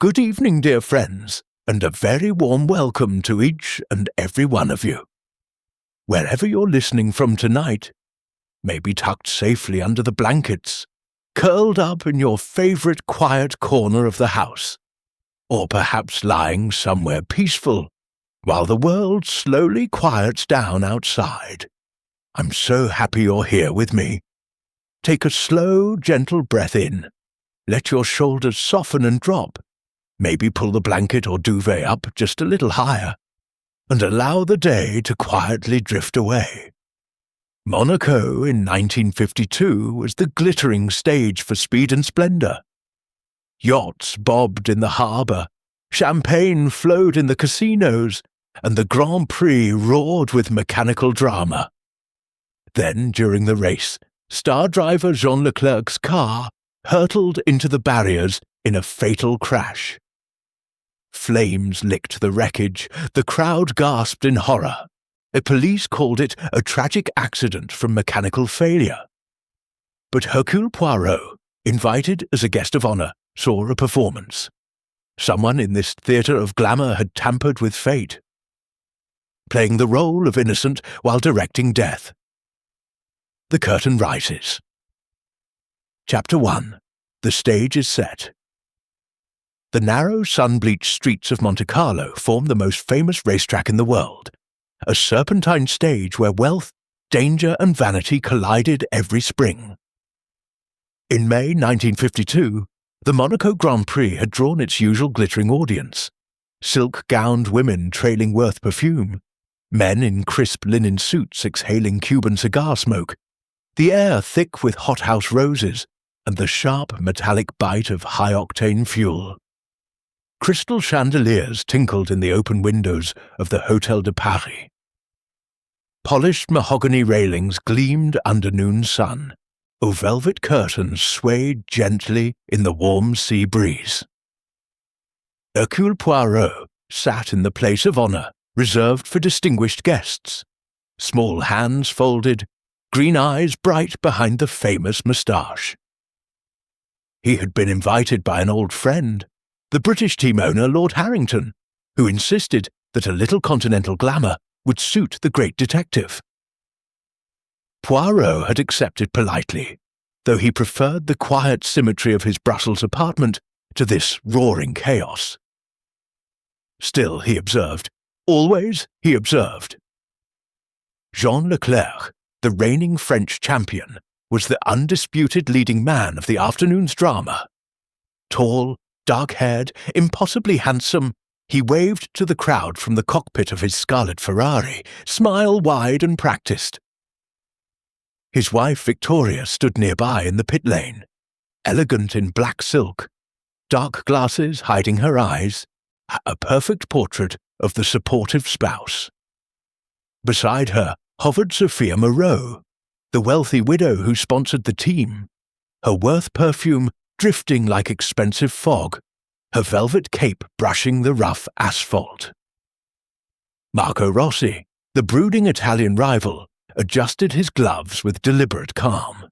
Good evening, dear friends, and a very warm welcome to each and every one of you. Wherever you're listening from tonight, maybe tucked safely under the blankets, curled up in your favorite quiet corner of the house, or perhaps lying somewhere peaceful while the world slowly quiets down outside. I'm so happy you're here with me. Take a slow, gentle breath in. Let your shoulders soften and drop. Maybe pull the blanket or duvet up just a little higher, and allow the day to quietly drift away. Monaco in 1952 was the glittering stage for speed and splendor. Yachts bobbed in the harbour, champagne flowed in the casinos, and the Grand Prix roared with mechanical drama. Then, during the race, star driver Jean Leclerc's car hurtled into the barriers in a fatal crash. Flames licked the wreckage, the crowd gasped in horror. The police called it a tragic accident from mechanical failure. But Hercule Poirot, invited as a guest of honour, saw a performance. Someone in this theatre of glamour had tampered with fate, playing the role of innocent while directing death. The curtain rises. Chapter 1. The stage is set. The narrow, sun-bleached streets of Monte Carlo form the most famous racetrack in the world, a serpentine stage where wealth, danger and vanity collided every spring. In May 1952, the Monaco Grand Prix had drawn its usual glittering audience. Silk-gowned women trailing Worth perfume, men in crisp linen suits exhaling Cuban cigar smoke, the air thick with hothouse roses, and the sharp metallic bite of high-octane fuel. Crystal chandeliers tinkled in the open windows of the Hôtel de Paris. Polished mahogany railings gleamed under noon sun. Velvet curtains swayed gently in the warm sea breeze. Hercule Poirot sat in the place of honour, reserved for distinguished guests. Small hands folded, green eyes bright behind the famous moustache. He had been invited by an old friend, the British team owner Lord Harrington, who insisted that a little continental glamour would suit the great detective. Poirot had accepted politely, though he preferred the quiet symmetry of his Brussels apartment to this roaring chaos. Still, he observed. Always, he observed. Jean Leclerc, the reigning French champion, was the undisputed leading man of the afternoon's drama. Tall, dark-haired, impossibly handsome, he waved to the crowd from the cockpit of his scarlet Ferrari, smile wide and practised. His wife Victoria stood nearby in the pit lane, elegant in black silk, dark glasses hiding her eyes, a perfect portrait of the supportive spouse. Beside her hovered Sophia Moreau, the wealthy widow who sponsored the team, her Worth perfume drifting like expensive fog, her velvet cape brushing the rough asphalt. Marco Rossi, the brooding Italian rival, adjusted his gloves with deliberate calm.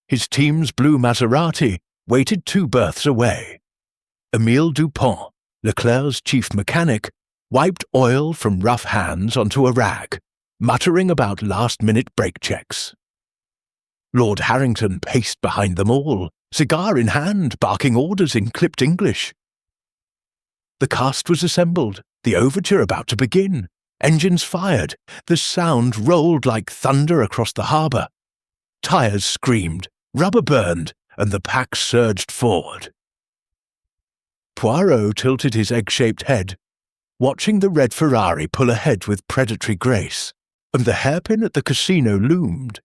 His team's blue Maserati waited 2 berths away. Émile Dupont, Leclerc's chief mechanic, wiped oil from rough hands onto a rag, muttering about last-minute brake checks. Lord Harrington paced behind them all, cigar in hand, barking orders in clipped English. The cast was assembled, the overture about to begin. Engines fired, the sound rolled like thunder across the harbour. Tyres screamed, rubber burned, and the pack surged forward. Poirot tilted his egg-shaped head, watching the red Ferrari pull ahead with predatory grace, and the hairpin at the casino loomed,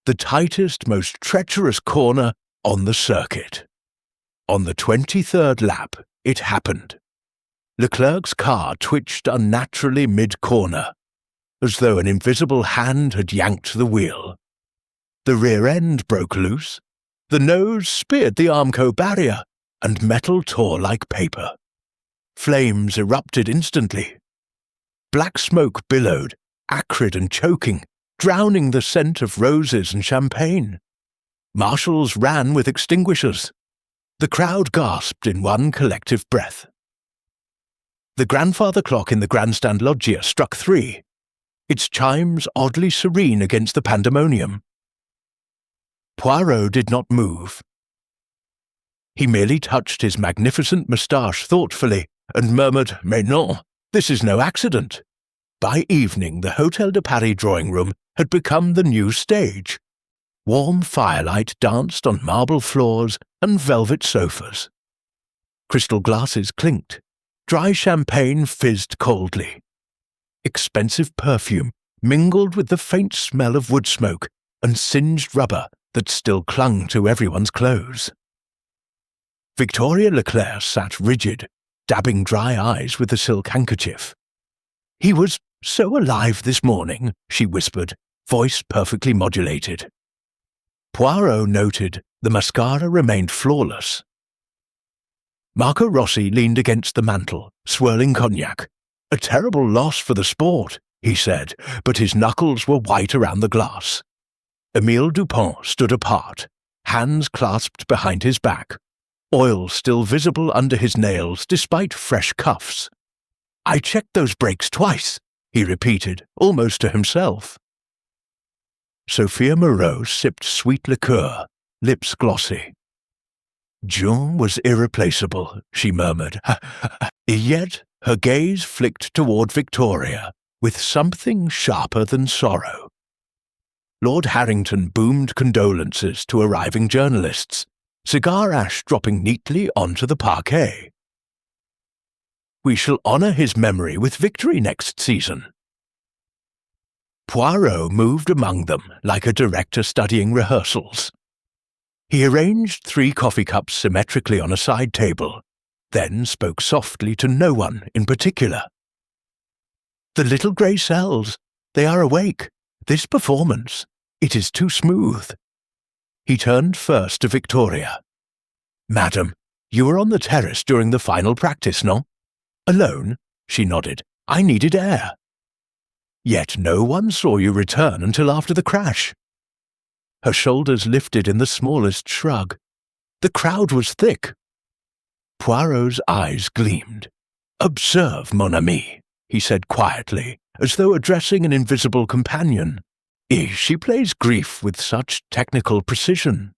the tightest, most treacherous corner on the circuit. On the 23rd lap, it happened. Leclerc's car twitched unnaturally mid-corner, as though an invisible hand had yanked the wheel. The rear end broke loose, the nose speared the Armco barrier, and metal tore like paper. Flames erupted instantly. Black smoke billowed, acrid and choking, drowning the scent of roses and champagne. Marshals ran with extinguishers. The crowd gasped in one collective breath. The grandfather clock in the grandstand loggia struck 3, its chimes oddly serene against the pandemonium. Poirot did not move. He merely touched his magnificent moustache thoughtfully and murmured, "Mais non, this is no accident." By evening, the Hôtel de Paris drawing-room had become the new stage. Warm firelight danced on marble floors and velvet sofas. Crystal glasses clinked. Dry champagne fizzed coldly. Expensive perfume mingled with the faint smell of wood smoke and singed rubber that still clung to everyone's clothes. Victoria Leclerc sat rigid, dabbing dry eyes with a silk handkerchief. "He was so alive this morning," she whispered, voice perfectly modulated. Poirot noted the mascara remained flawless. Marco Rossi leaned against the mantel, swirling cognac. "A terrible loss for the sport," he said, but his knuckles were white around the glass. Émile Dupont stood apart, hands clasped behind his back, oil still visible under his nails despite fresh cuffs. "I checked those brakes twice," he repeated, almost to himself. Sophia Moreau sipped sweet liqueur, lips glossy. "June was irreplaceable," she murmured. Yet her gaze flicked toward Victoria, with something sharper than sorrow. Lord Harrington boomed condolences to arriving journalists, cigar ash dropping neatly onto the parquet. "We shall honour his memory with victory next season." Poirot moved among them like a director studying rehearsals. He arranged 3 coffee cups symmetrically on a side table, then spoke softly to no one in particular. "The little grey cells, they are awake. This performance, it is too smooth." He turned first to Victoria. "Madam, you were on the terrace during the final practice, no?" "Alone?" She nodded. "I needed air." "Yet no one saw you return until after the crash." Her shoulders lifted in the smallest shrug. The crowd was thick. Poirot's eyes gleamed. "Observe, mon ami," he said quietly, as though addressing an invisible companion. She plays grief with such technical precision.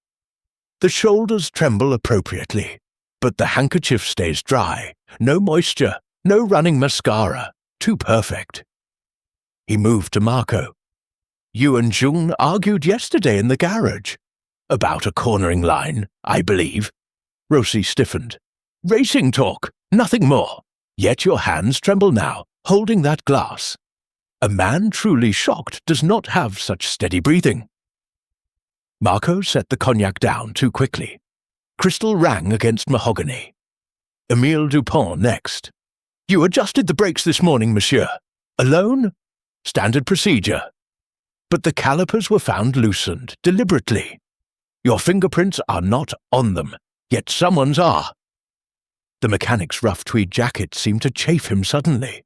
The shoulders tremble appropriately, but the handkerchief stays dry. No moisture, no running mascara. Too perfect. He moved to Marco. "You and June argued yesterday in the garage. About a cornering line, I believe." Rossi stiffened. "Racing talk, nothing more. Yet your hands tremble now, holding that glass. A man truly shocked does not have such steady breathing." Marco set the cognac down too quickly. Crystal rang against mahogany. Émile Dupont next. "You adjusted the brakes this morning, monsieur. Alone? Standard procedure. But the calipers were found loosened, deliberately. Your fingerprints are not on them, yet someone's are." The mechanic's rough tweed jacket seemed to chafe him suddenly.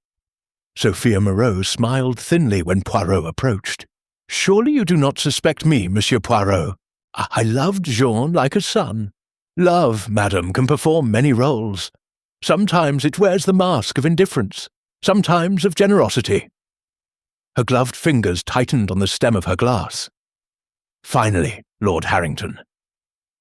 Sophia Moreau smiled thinly when Poirot approached. "Surely you do not suspect me, Monsieur Poirot. I loved Jean like a son. Love, madam, can perform many roles. Sometimes it wears the mask of indifference, sometimes of generosity." Her gloved fingers tightened on the stem of her glass. "Finally, Lord Harrington."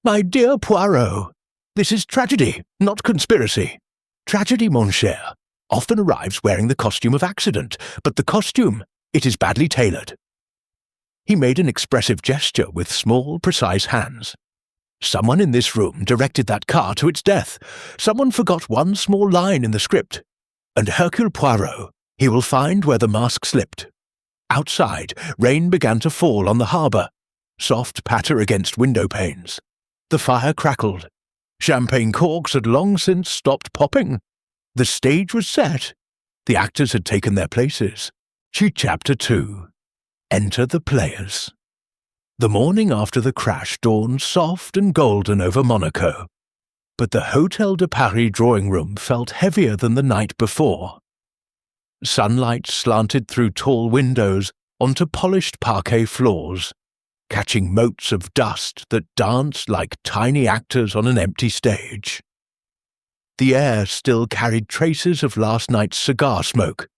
"My dear Poirot, this is tragedy, not conspiracy. Tragedy, mon cher, often arrives wearing the costume of accident, but the costume, it is badly tailored." He made an expressive gesture with small, precise hands. "Someone in this room directed that car to its death. Someone forgot one small line in the script. And Hercule Poirot, he will find where the mask slipped." Outside, rain began to fall on the harbour. Soft patter against window panes. The fire crackled. Champagne corks had long since stopped popping. The stage was set. The actors had taken their places. Chapter 2. Enter the players. The morning after the crash dawned soft and golden over Monaco, but the Hôtel de Paris drawing-room felt heavier than the night before. Sunlight slanted through tall windows onto polished parquet floors. catching motes of dust that danced like tiny actors on an empty stage. The air still carried traces of last night's cigar smoke,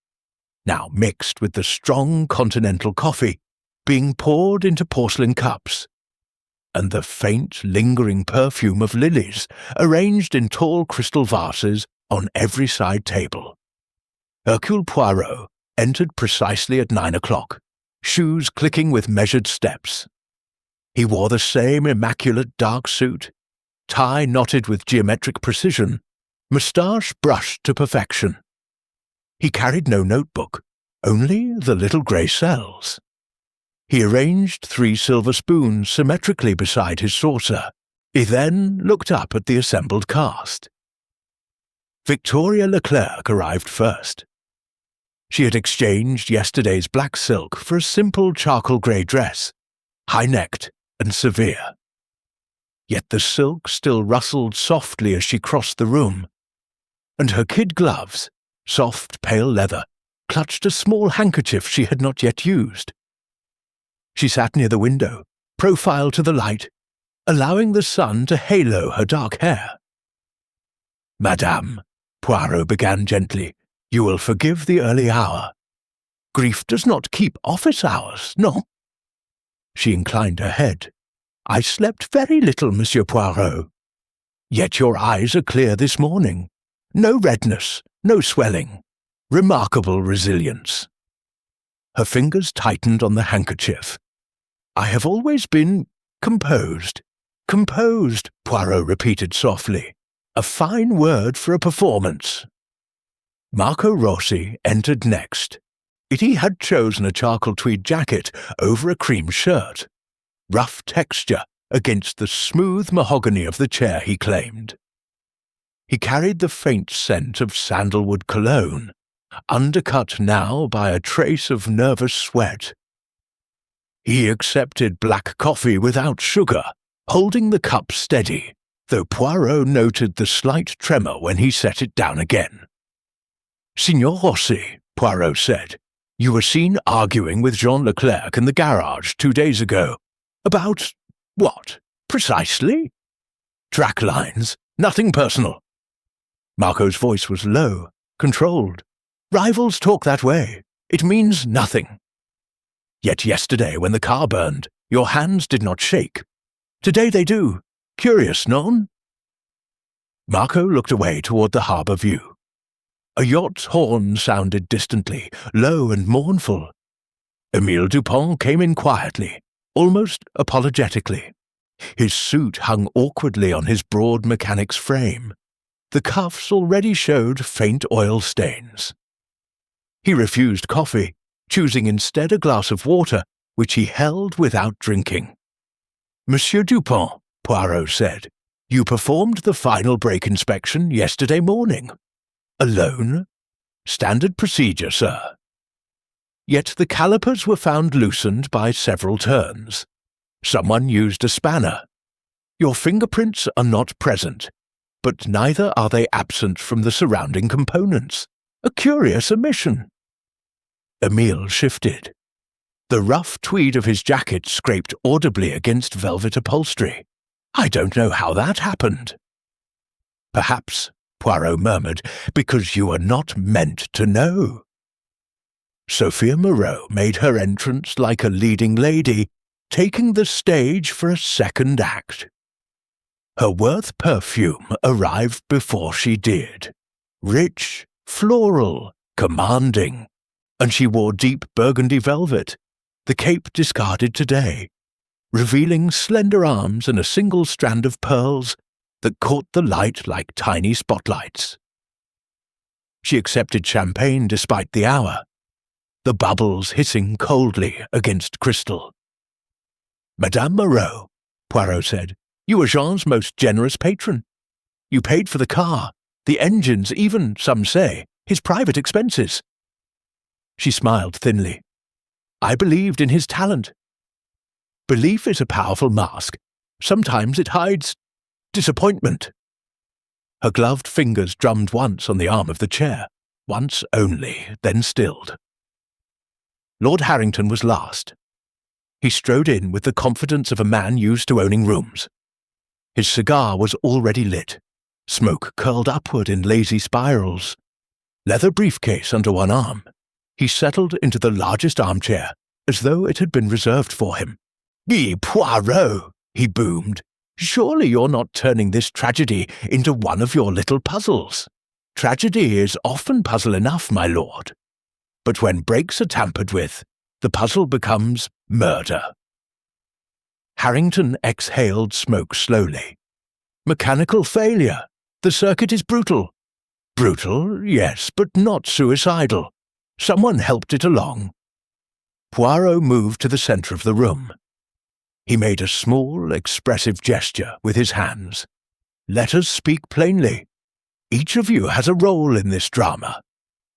now mixed with the strong continental coffee being poured into porcelain cups, and the faint, lingering perfume of lilies arranged in tall crystal vases on every side table. Hercule Poirot entered precisely at 9 o'clock, shoes clicking with measured steps. He wore the same immaculate dark suit, tie knotted with geometric precision, moustache brushed to perfection. He carried no notebook, only the little grey cells. He arranged 3 silver spoons symmetrically beside his saucer. He then looked up at the assembled cast. Victoria Leclerc arrived first. She had exchanged yesterday's black silk for a simple charcoal grey dress, high-necked and severe. Yet the silk still rustled softly as she crossed the room, and her kid gloves, soft pale leather, clutched a small handkerchief she had not yet used. She sat near the window, profile to the light, allowing the sun to halo her dark hair. "Madame," Poirot began gently, "you will forgive the early hour. Grief does not keep office hours, no?" She inclined her head. "I slept very little, Monsieur Poirot. Yet your eyes are clear this morning. No redness, no swelling. Remarkable resilience." Her fingers tightened on the handkerchief. "I have always been composed." "Composed," Poirot repeated softly. "A fine word for a performance." Marco Rossi entered next. He had chosen a charcoal tweed jacket over a cream shirt, rough texture against the smooth mahogany of the chair he claimed. He carried the faint scent of sandalwood cologne, undercut now by a trace of nervous sweat. He accepted black coffee without sugar, holding the cup steady, though Poirot noted the slight tremor when he set it down again. "Signor Rossi," Poirot said, "you were seen arguing with Jean Leclerc in the garage 2 days ago. About what, precisely?" "Track lines, nothing personal." Marco's voice was low, controlled. "Rivals talk that way. It means nothing. Yet yesterday, when the car burned, your hands did not shake. Today they do. Curious, non?" Marco looked away toward the harbour view. A yacht's horn sounded distantly, low and mournful. Émile Dupont came in quietly, almost apologetically. His suit hung awkwardly on his broad mechanic's frame. The cuffs already showed faint oil stains. He refused coffee, choosing instead a glass of water, which he held without drinking. "Monsieur Dupont," Poirot said, "you performed the final brake inspection yesterday morning. Alone? Standard procedure, sir. Yet the calipers were found loosened by several turns. Someone used a spanner. Your fingerprints are not present, but neither are they absent from the surrounding components. A curious omission." Émile shifted. The rough tweed of his jacket scraped audibly against velvet upholstery. "I don't know how that happened." "Perhaps," Poirot murmured, "because you are not meant to know." Sophia Moreau made her entrance like a leading lady, taking the stage for a second act. Her Worth perfume arrived before she did. Rich, floral, commanding, and she wore deep burgundy velvet, the cape discarded today, revealing slender arms and a single strand of pearls that caught the light like tiny spotlights. She accepted champagne despite the hour, the bubbles hissing coldly against crystal. "Madame Moreau," Poirot said, "you were Jean's most generous patron. You paid for the car, the engines, even, some say, his private expenses." She smiled thinly. "I believed in his talent. Belief is a powerful mask. Sometimes it hides disappointment." Her gloved fingers drummed once on the arm of the chair, once only, then stilled. Lord Harrington was last. He strode in with the confidence of a man used to owning rooms. His cigar was already lit. Smoke curled upward in lazy spirals. Leather briefcase under one arm, he settled into the largest armchair, as though it had been reserved for him. "Guy Poirot," he boomed. "Surely you're not turning this tragedy into one of your little puzzles. Tragedy is often puzzle enough, my lord. But when brakes are tampered with, the puzzle becomes murder." Harrington exhaled smoke slowly. "Mechanical failure. The circuit is brutal." "Brutal, yes, but not suicidal. Someone helped it along." Poirot moved to the centre of the room. He made a small, expressive gesture with his hands. "Let us speak plainly. Each of you has a role in this drama.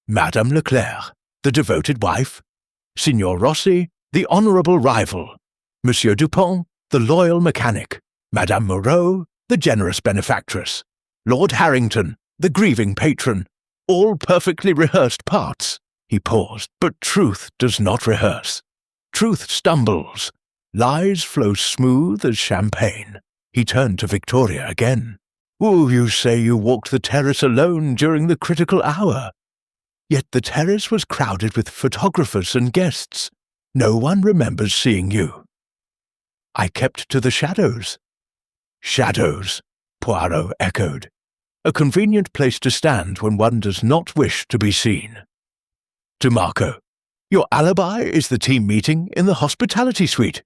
Madame Leclerc, the devoted wife. Signor Rossi, the honourable rival. Monsieur Dupont, the loyal mechanic. Madame Moreau, the generous benefactress. Lord Harrington, the grieving patron. All perfectly rehearsed parts." He paused. "But truth does not rehearse. Truth stumbles. Lies flow smooth as champagne." He turned to Victoria again. "Oh, you say you walked the terrace alone during the critical hour. Yet the terrace was crowded with photographers and guests. No one remembers seeing you." "I kept to the shadows." "Shadows," Poirot echoed. "A convenient place to stand when one does not wish to be seen." To Marco, "Your alibi is the team meeting in the hospitality suite.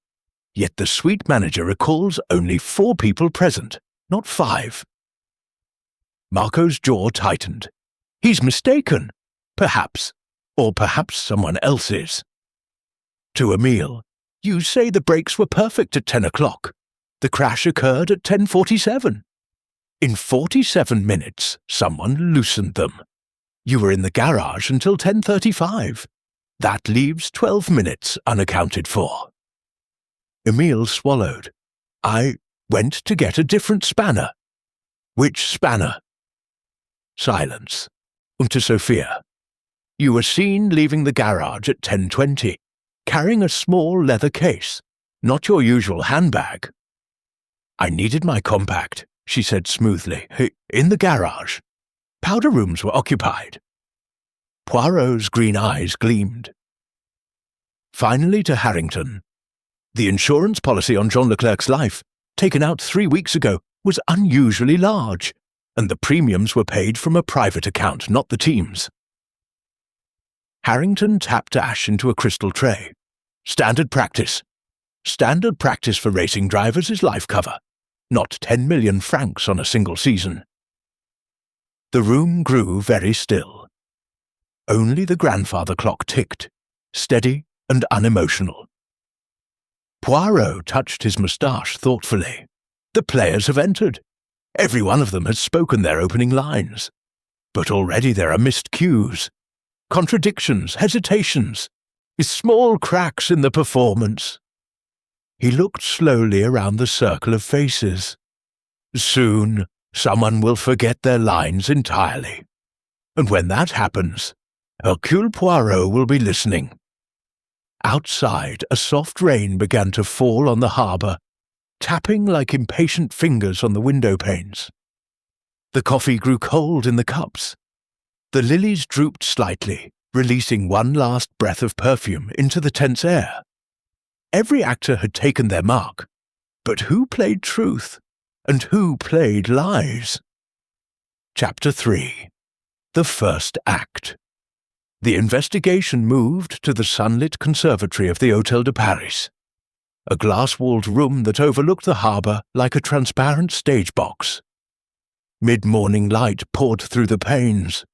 Yet the suite manager recalls only 4 people present, not 5. Marco's jaw tightened. "He's mistaken. Perhaps. Or perhaps someone else is." To Emile, "You say the brakes were perfect at 10 o'clock. The crash occurred at 10:47. In 47 minutes, someone loosened them. You were in the garage until 10:35. That leaves 12 minutes unaccounted for." Emile swallowed. "I went to get a different spanner." "Which spanner?" Silence. And to Sophia, "You were seen leaving the garage at 10:20, carrying a small leather case, not your usual handbag." "I needed my compact," she said smoothly. "In the garage. Powder rooms were occupied." Poirot's green eyes gleamed. Finally to Harrington, "The insurance policy on Jean Leclerc's life, taken out 3 weeks ago, was unusually large, and the premiums were paid from a private account, not the team's." Harrington tapped ash into a crystal tray. "Standard practice. Standard practice for racing drivers is life cover, not 10 million francs on a single season." The room grew very still. Only the grandfather clock ticked, steady and unemotional. Poirot touched his moustache thoughtfully. "The players have entered. Every one of them has spoken their opening lines. But already there are missed cues, contradictions, hesitations, small cracks in the performance." He looked slowly around the circle of faces. "Soon, someone will forget their lines entirely. And when that happens, Hercule Poirot will be listening." Outside, a soft rain began to fall on the harbour, tapping like impatient fingers on the window panes. The coffee grew cold in the cups. The lilies drooped slightly, releasing one last breath of perfume into the tense air. Every actor had taken their mark, but who played truth, and who played lies? Chapter 3. The First Act. The investigation moved to the sunlit conservatory of the Hôtel de Paris, a glass-walled room that overlooked the harbour like a transparent stage box. Mid-morning light poured through the panes,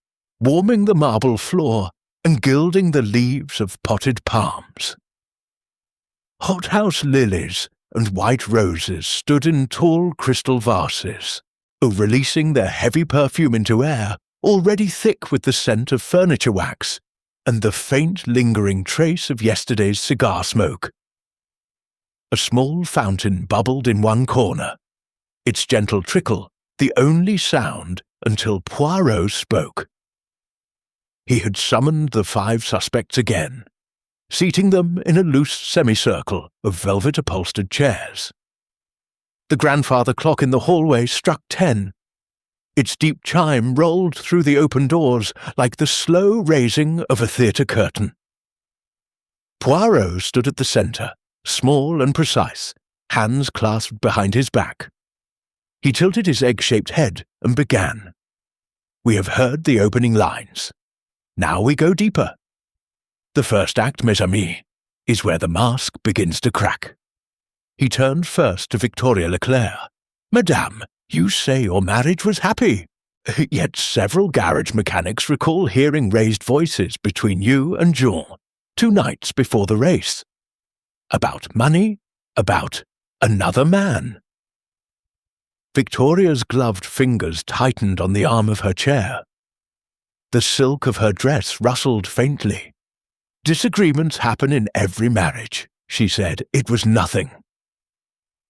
warming the marble floor and gilding the leaves of potted palms. Hothouse lilies and white roses stood in tall crystal vases, releasing their heavy perfume into air already thick with the scent of furniture wax and the faint lingering trace of yesterday's cigar smoke. A small fountain bubbled in one corner, its gentle trickle the only sound until Poirot spoke. He had summoned the 5 suspects again. seating them in a loose semicircle of velvet-upholstered chairs. The grandfather clock in the hallway struck 10. Its deep chime rolled through the open doors like the slow raising of a theatre curtain. Poirot stood at the centre, small and precise, hands clasped behind his back. He tilted his egg-shaped head and began. "We have heard the opening lines. Now we go deeper. The first act, mes amis, is where the mask begins to crack." He turned first to Victoria Leclerc. "Madame, you say your marriage was happy, yet several garage mechanics recall hearing raised voices between you and Jean 2 nights before the race. About money, about another man." Victoria's gloved fingers tightened on the arm of her chair. The silk of her dress rustled faintly. "Disagreements happen in every marriage," she said. "It was nothing."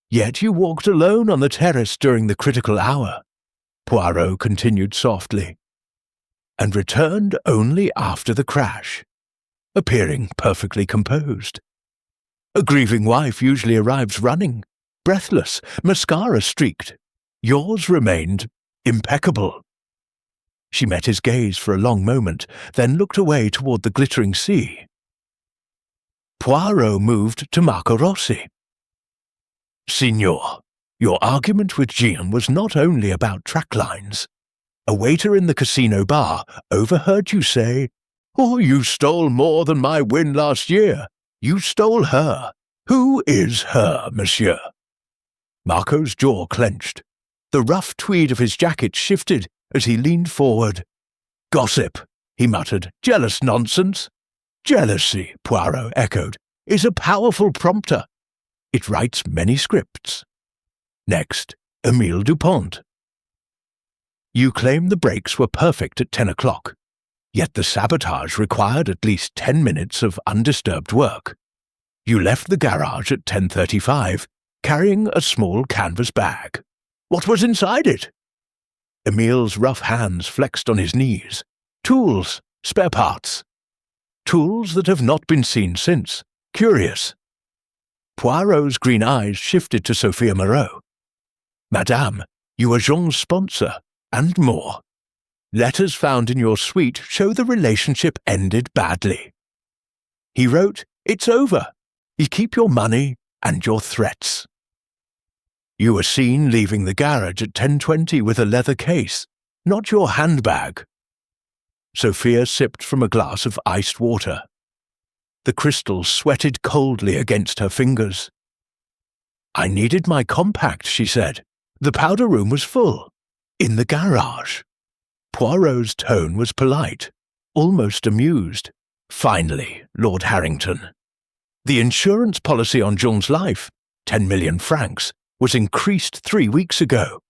"Yet you walked alone on the terrace during the critical hour," Poirot continued softly, "and returned only after the crash, appearing perfectly composed. A grieving wife usually arrives running, breathless, mascara-streaked. Yours remained impeccable." She met his gaze for a long moment, then looked away toward the glittering sea. Poirot moved to Marco Rossi. "Signor, your argument with Jean was not only about track lines. A waiter in the casino bar overheard you say, 'Oh, you stole more than my win last year. You stole her. Who is her, monsieur?'" Marco's jaw clenched. The rough tweed of his jacket shifted as he leaned forward. "Gossip," he muttered. "Jealous nonsense." "Jealousy," Poirot echoed, "is a powerful prompter. It writes many scripts." Next, Émile Dupont. "You claim the brakes were perfect at 10 o'clock, yet the sabotage required at least 10 minutes of undisturbed work. You left the garage at 10:35, carrying a small canvas bag. What was inside it?" Émile's rough hands flexed on his knees. "Tools, spare parts. Tools that have not been seen since. Curious." Poirot's green eyes shifted to Sophia Moreau. "Madame, you are Jean's sponsor, and more. Letters found in your suite show the relationship ended badly. He wrote, 'It's over. You keep your money and your threats.' You were seen leaving the garage at 10:20 with a leather case, not your handbag." Sophia sipped from a glass of iced water. The crystals sweated coldly against her fingers. "I needed my compact," she said. "The powder room was full. In the garage." Poirot's tone was polite, almost amused. "Finally, Lord Harrington. The insurance policy on Jean's life, 10 million francs, was increased 3 weeks ago.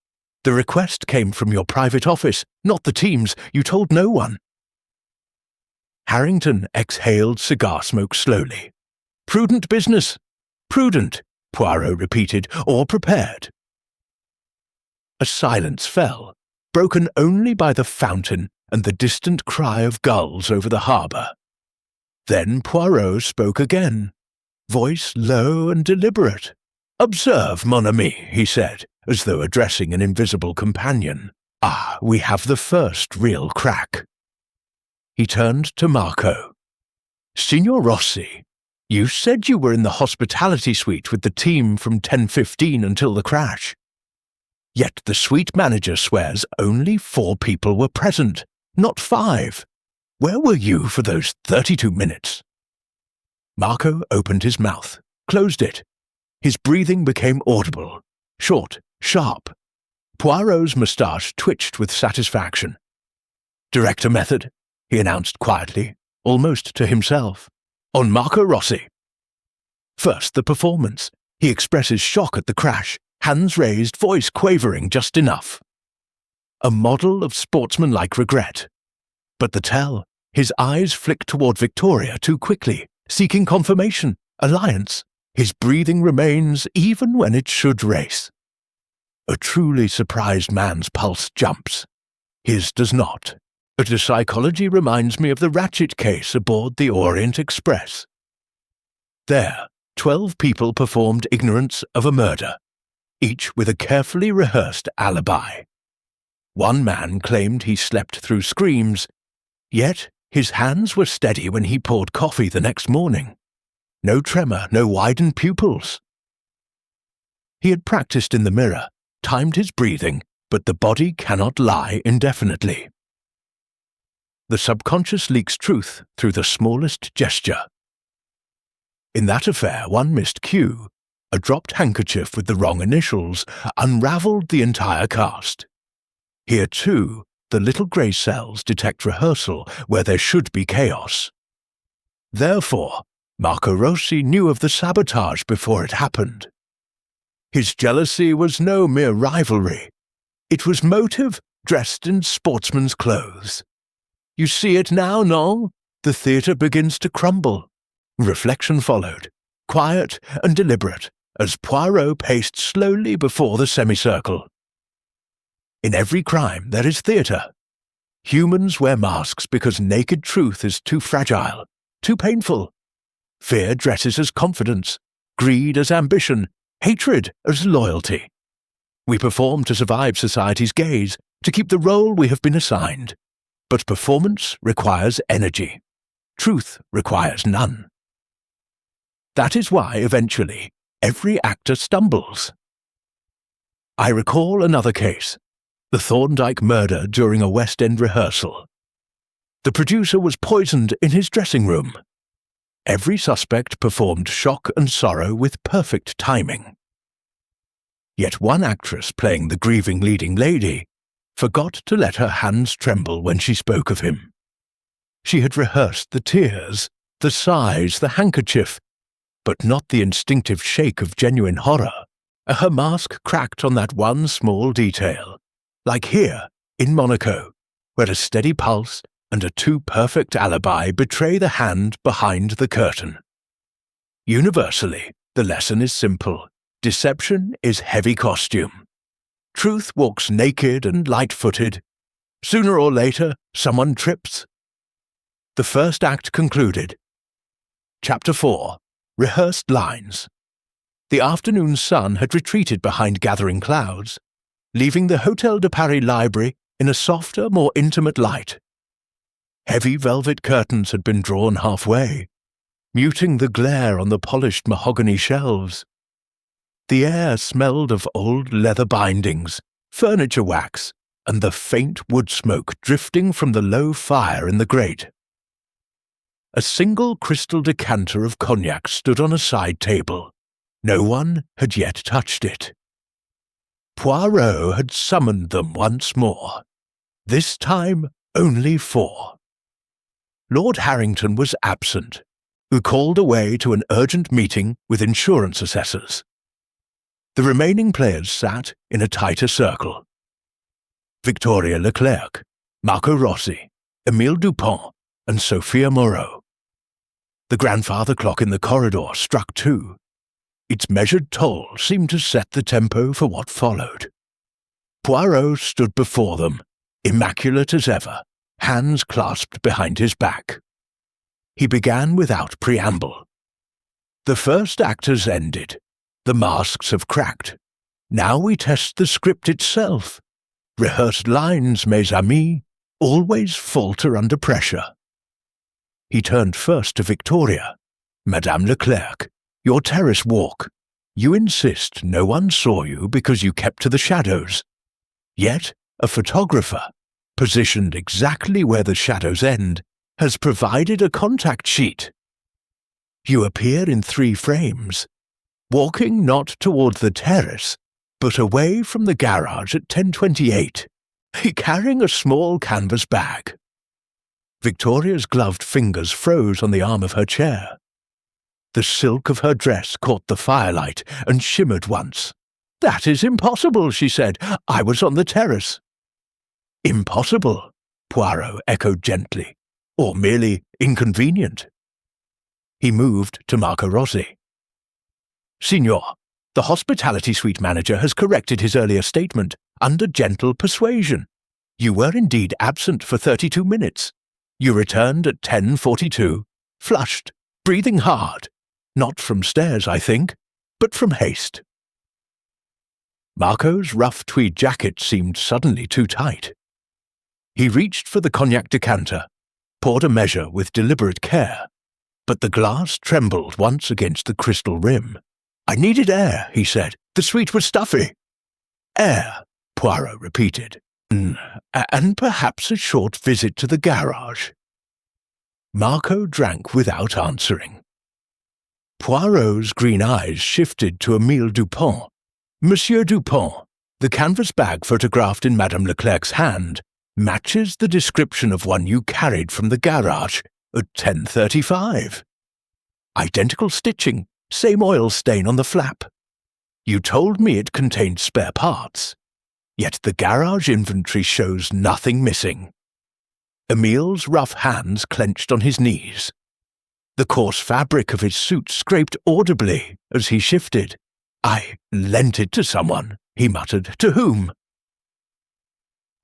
The request came from your private office, not the team's. You told no one." Harrington exhaled cigar smoke slowly. "Prudent business. Prudent," Poirot repeated, "or prepared." A silence fell, broken only by the fountain and the distant cry of gulls over the harbour. Then Poirot spoke again, voice low and deliberate. "Observe, mon ami," he said, as though addressing an invisible companion. "Ah, we have the first real crack." He turned to Marco. "Signor Rossi, you said you were in the hospitality suite with the team from 10:15 until the crash. Yet the suite manager swears only 4 people were present, not 5. Where were you for those 32 minutes? Marco opened his mouth, closed it. His breathing became audible, short, sharp. Poirot's moustache twitched with satisfaction. "Director method," he announced quietly, almost to himself. "On Marco Rossi." First, the performance. He expresses shock at the crash, hands raised, voice quavering just enough. A model of sportsmanlike regret. But the tell, his eyes flicked toward Victoria too quickly, seeking confirmation, alliance. His breathing remains even when it should race. A truly surprised man's pulse jumps. His does not. The psychology reminds me of the ratchet case aboard the Orient Express. There, 12 people performed ignorance of a murder, each with a carefully rehearsed alibi. One man claimed he slept through screams, yet his hands were steady when he poured coffee the next morning. No tremor, no widened pupils. He had practiced in the mirror, timed his breathing, but the body cannot lie indefinitely. The subconscious leaks truth through the smallest gesture. In that affair, one missed cue. A dropped handkerchief with the wrong initials unravelled the entire cast. Here, too, the little grey cells detect rehearsal where there should be chaos. Therefore, Marco Rossi knew of the sabotage before it happened. His jealousy was no mere rivalry. It was motive dressed in sportsman's clothes. You see it now, non? The theatre begins to crumble. Reflection followed, quiet and deliberate, as Poirot paced slowly before the semicircle. In every crime there is theatre. Humans wear masks because naked truth is too fragile, too painful. Fear dresses as confidence, greed as ambition, hatred as loyalty. We perform to survive society's gaze, to keep the role we have been assigned. But performance requires energy. Truth requires none. That is why, eventually, every actor stumbles. I recall another case, the Thorndyke murder during a West End rehearsal. The producer was poisoned in his dressing room. Every suspect performed shock and sorrow with perfect timing. Yet one actress playing the grieving leading lady forgot to let her hands tremble when she spoke of him. She had rehearsed the tears, the sighs, the handkerchief, but not the instinctive shake of genuine horror. Her mask cracked on that one small detail, like here, in Monaco, where a steady pulse and a too-perfect alibi betray the hand behind the curtain. Universally, the lesson is simple. Deception is heavy costume. Truth walks naked and light-footed. Sooner or later, someone trips. The first act concluded. Chapter 4. Rehearsed Lines. The afternoon sun had retreated behind gathering clouds, leaving the Hôtel de Paris library in a softer, more intimate light. Heavy velvet curtains had been drawn halfway, muting the glare on the polished mahogany shelves. The air smelled of old leather bindings, furniture wax, and the faint wood smoke drifting from the low fire in the grate. A single crystal decanter of cognac stood on a side table. No one had yet touched it. Poirot had summoned them once more. This time only 4. Lord Harrington was absent, called away to an urgent meeting with insurance assessors. The remaining players sat in a tighter circle. Victoria Leclerc, Marco Rossi, Émile Dupont, and Sophia Moreau. The grandfather clock in the corridor struck 2. Its measured toll seemed to set the tempo for what followed. Poirot stood before them, immaculate as ever, hands clasped behind his back. He began without preamble. The first act has ended. The masks have cracked. Now we test the script itself. Rehearsed lines, mes amis, always falter under pressure. He turned first to Victoria. Madame Leclerc, your terrace walk. You insist no one saw you because you kept to the shadows. Yet a photographer, positioned exactly where the shadows end, has provided a contact sheet. You appear in 3 frames, walking not toward the terrace, but away from the garage at 10:28, carrying a small canvas bag. Victoria's gloved fingers froze on the arm of her chair. The silk of her dress caught the firelight and shimmered once. "That is impossible," she said. "I was on the terrace." "Impossible," Poirot echoed gently, "or merely inconvenient." He moved to Marco Rossi. "Signor, the hospitality suite manager has corrected his earlier statement under gentle persuasion. You were indeed absent for 32 minutes. You returned at 10:42, flushed, breathing hard. Not from stairs, I think, but from haste. Marco's rough tweed jacket seemed suddenly too tight. He reached for the cognac decanter, poured a measure with deliberate care, but the glass trembled once against the crystal rim. "I needed air," he said. "The suite was stuffy." "Air," Poirot repeated. "And perhaps a short visit to the garage." Marco drank without answering. Poirot's green eyes shifted to Émile Dupont. "Monsieur Dupont, the canvas bag photographed in Madame Leclerc's hand matches the description of one you carried from the garage at 10:35. Identical stitching, same oil stain on the flap. You told me it contained spare parts, yet the garage inventory shows nothing missing." Émile's rough hands clenched on his knees. The coarse fabric of his suit scraped audibly as he shifted. "I lent it to someone," he muttered. "To whom?"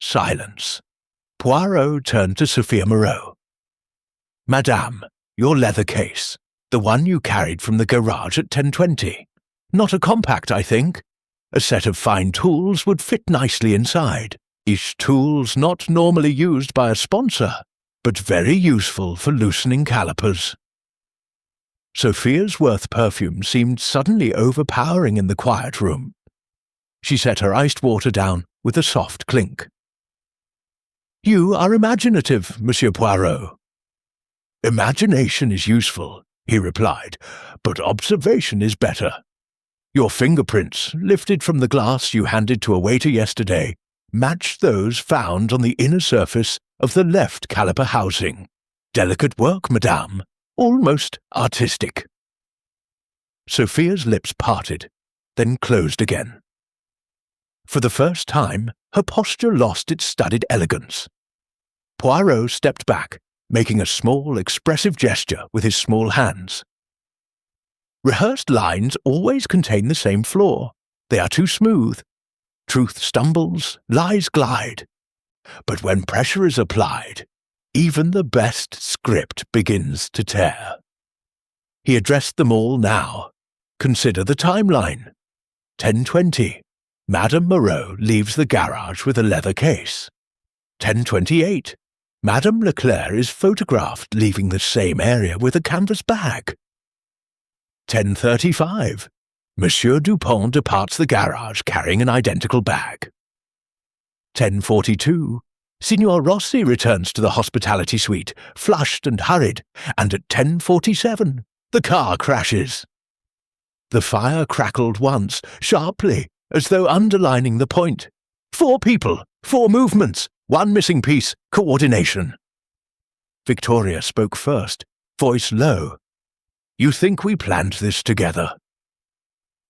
Silence. Poirot turned to Sophia Moreau. "Madame, your leather case, the one you carried from the garage at 10:20. Not a compact, I think. A set of fine tools would fit nicely inside. Ish tools not normally used by a sponsor, but very useful for loosening calipers." Sophia's Worth perfume seemed suddenly overpowering in the quiet room. She set her iced water down with a soft clink. "You are imaginative, Monsieur Poirot." "Imagination is useful," he replied, "but observation is better. Your fingerprints, lifted from the glass you handed to a waiter yesterday, matched those found on the inner surface of the left caliper housing. Delicate work, madame, almost artistic." Sophia's lips parted, then closed again. For the first time, her posture lost its studied elegance. Poirot stepped back, making a small, expressive gesture with his small hands. "Rehearsed lines always contain the same flaw. They are too smooth. Truth stumbles, lies glide. But when pressure is applied, even the best script begins to tear." He addressed them all now. "Consider the timeline. 10:20. Madame Moreau leaves the garage with a leather case. 10:28. Madame Leclerc is photographed leaving the same area with a canvas bag. 10:35. Monsieur Dupont departs the garage carrying an identical bag. 10:42. Signor Rossi returns to the hospitality suite, flushed and hurried, and at 10:47, the car crashes." The fire crackled once, sharply, as though underlining the point. 4 people, 4 movements, 1 missing piece, coordination. Victoria spoke first, voice low. "You think we planned this together?"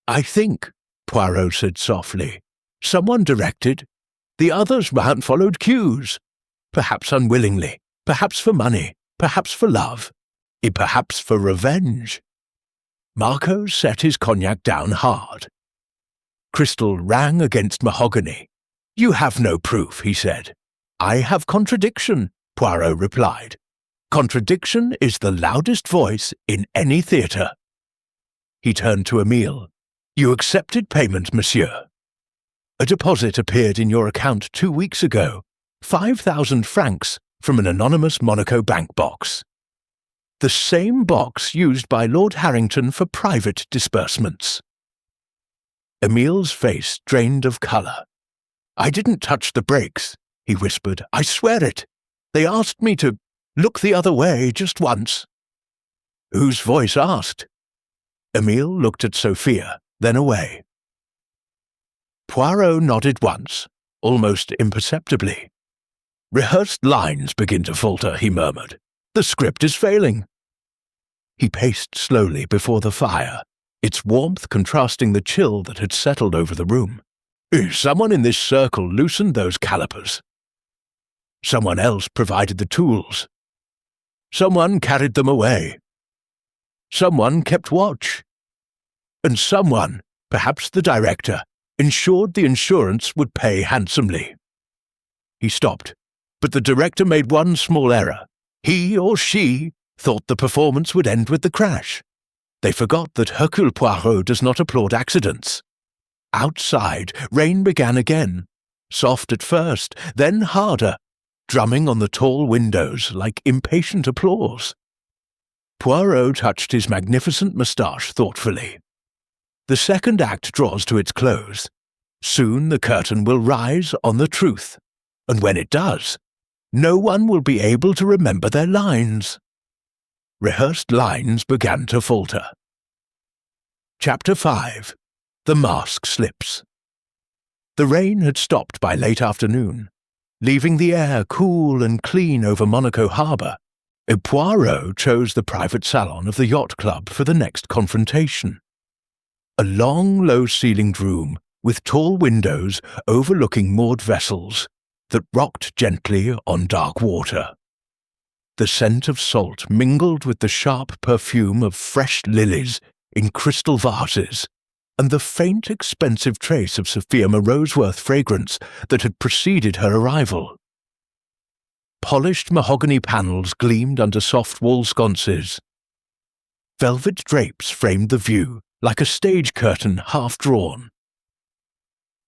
"I think," Poirot said softly. "Someone directed. The others followed cues. Perhaps unwillingly, perhaps for money, perhaps for love, perhaps for revenge." Marco set his cognac down hard. Crystal rang against mahogany. "You have no proof," he said. "I have contradiction," Poirot replied. "Contradiction is the loudest voice in any theatre." He turned to Émile. "You accepted payment, monsieur. A deposit appeared in your account 2 weeks ago, 5,000 francs from an anonymous Monaco bank box. The same box used by Lord Harrington for private disbursements." Émile's face drained of colour. "I didn't touch the brakes," he whispered. "I swear it. They asked me to look the other way just once." "Whose voice asked?" Émile looked at Sophia, then away. Poirot nodded once, almost imperceptibly. "Rehearsed lines begin to falter," he murmured. "The script is failing." He paced slowly before the fire, its warmth contrasting the chill that had settled over the room. "Someone in this circle loosened those calipers. Someone else provided the tools. Someone carried them away. Someone kept watch. And someone, perhaps the director, ensured the insurance would pay handsomely." He stopped, but the director made one small error. He or she thought the performance would end with the crash. They forgot that Hercule Poirot does not applaud accidents. Outside, rain began again, soft at first, then harder, drumming on the tall windows like impatient applause. Poirot touched his magnificent moustache thoughtfully. The second act draws to its close. Soon the curtain will rise on the truth, and when it does, no one will be able to remember their lines. Rehearsed lines began to falter. Chapter 5. The Mask Slips. The rain had stopped by late afternoon, leaving the air cool and clean over Monaco harbour. Poirot chose the private salon of the yacht club for the next confrontation. A long, low-ceilinged room with tall windows overlooking moored vessels that rocked gently on dark water. The scent of salt mingled with the sharp perfume of fresh lilies in crystal vases, and the faint, expensive trace of Sophia Moreau's fragrance that had preceded her arrival. Polished mahogany panels gleamed under soft wall sconces. Velvet drapes framed the view like a stage curtain half drawn.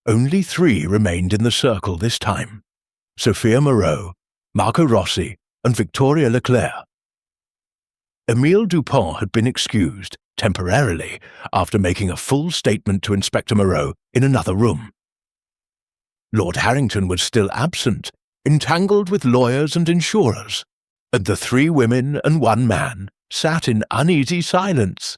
Only 3 remained in the circle this time: Sophia Moreau, Marco Rossi, and Victoria Leclerc. Émile Dupont had been excused, temporarily, after making a full statement to Inspector Moreau in another room. Lord Harrington was still absent, entangled with lawyers and insurers, and the 3 women and 1 man sat in uneasy silence,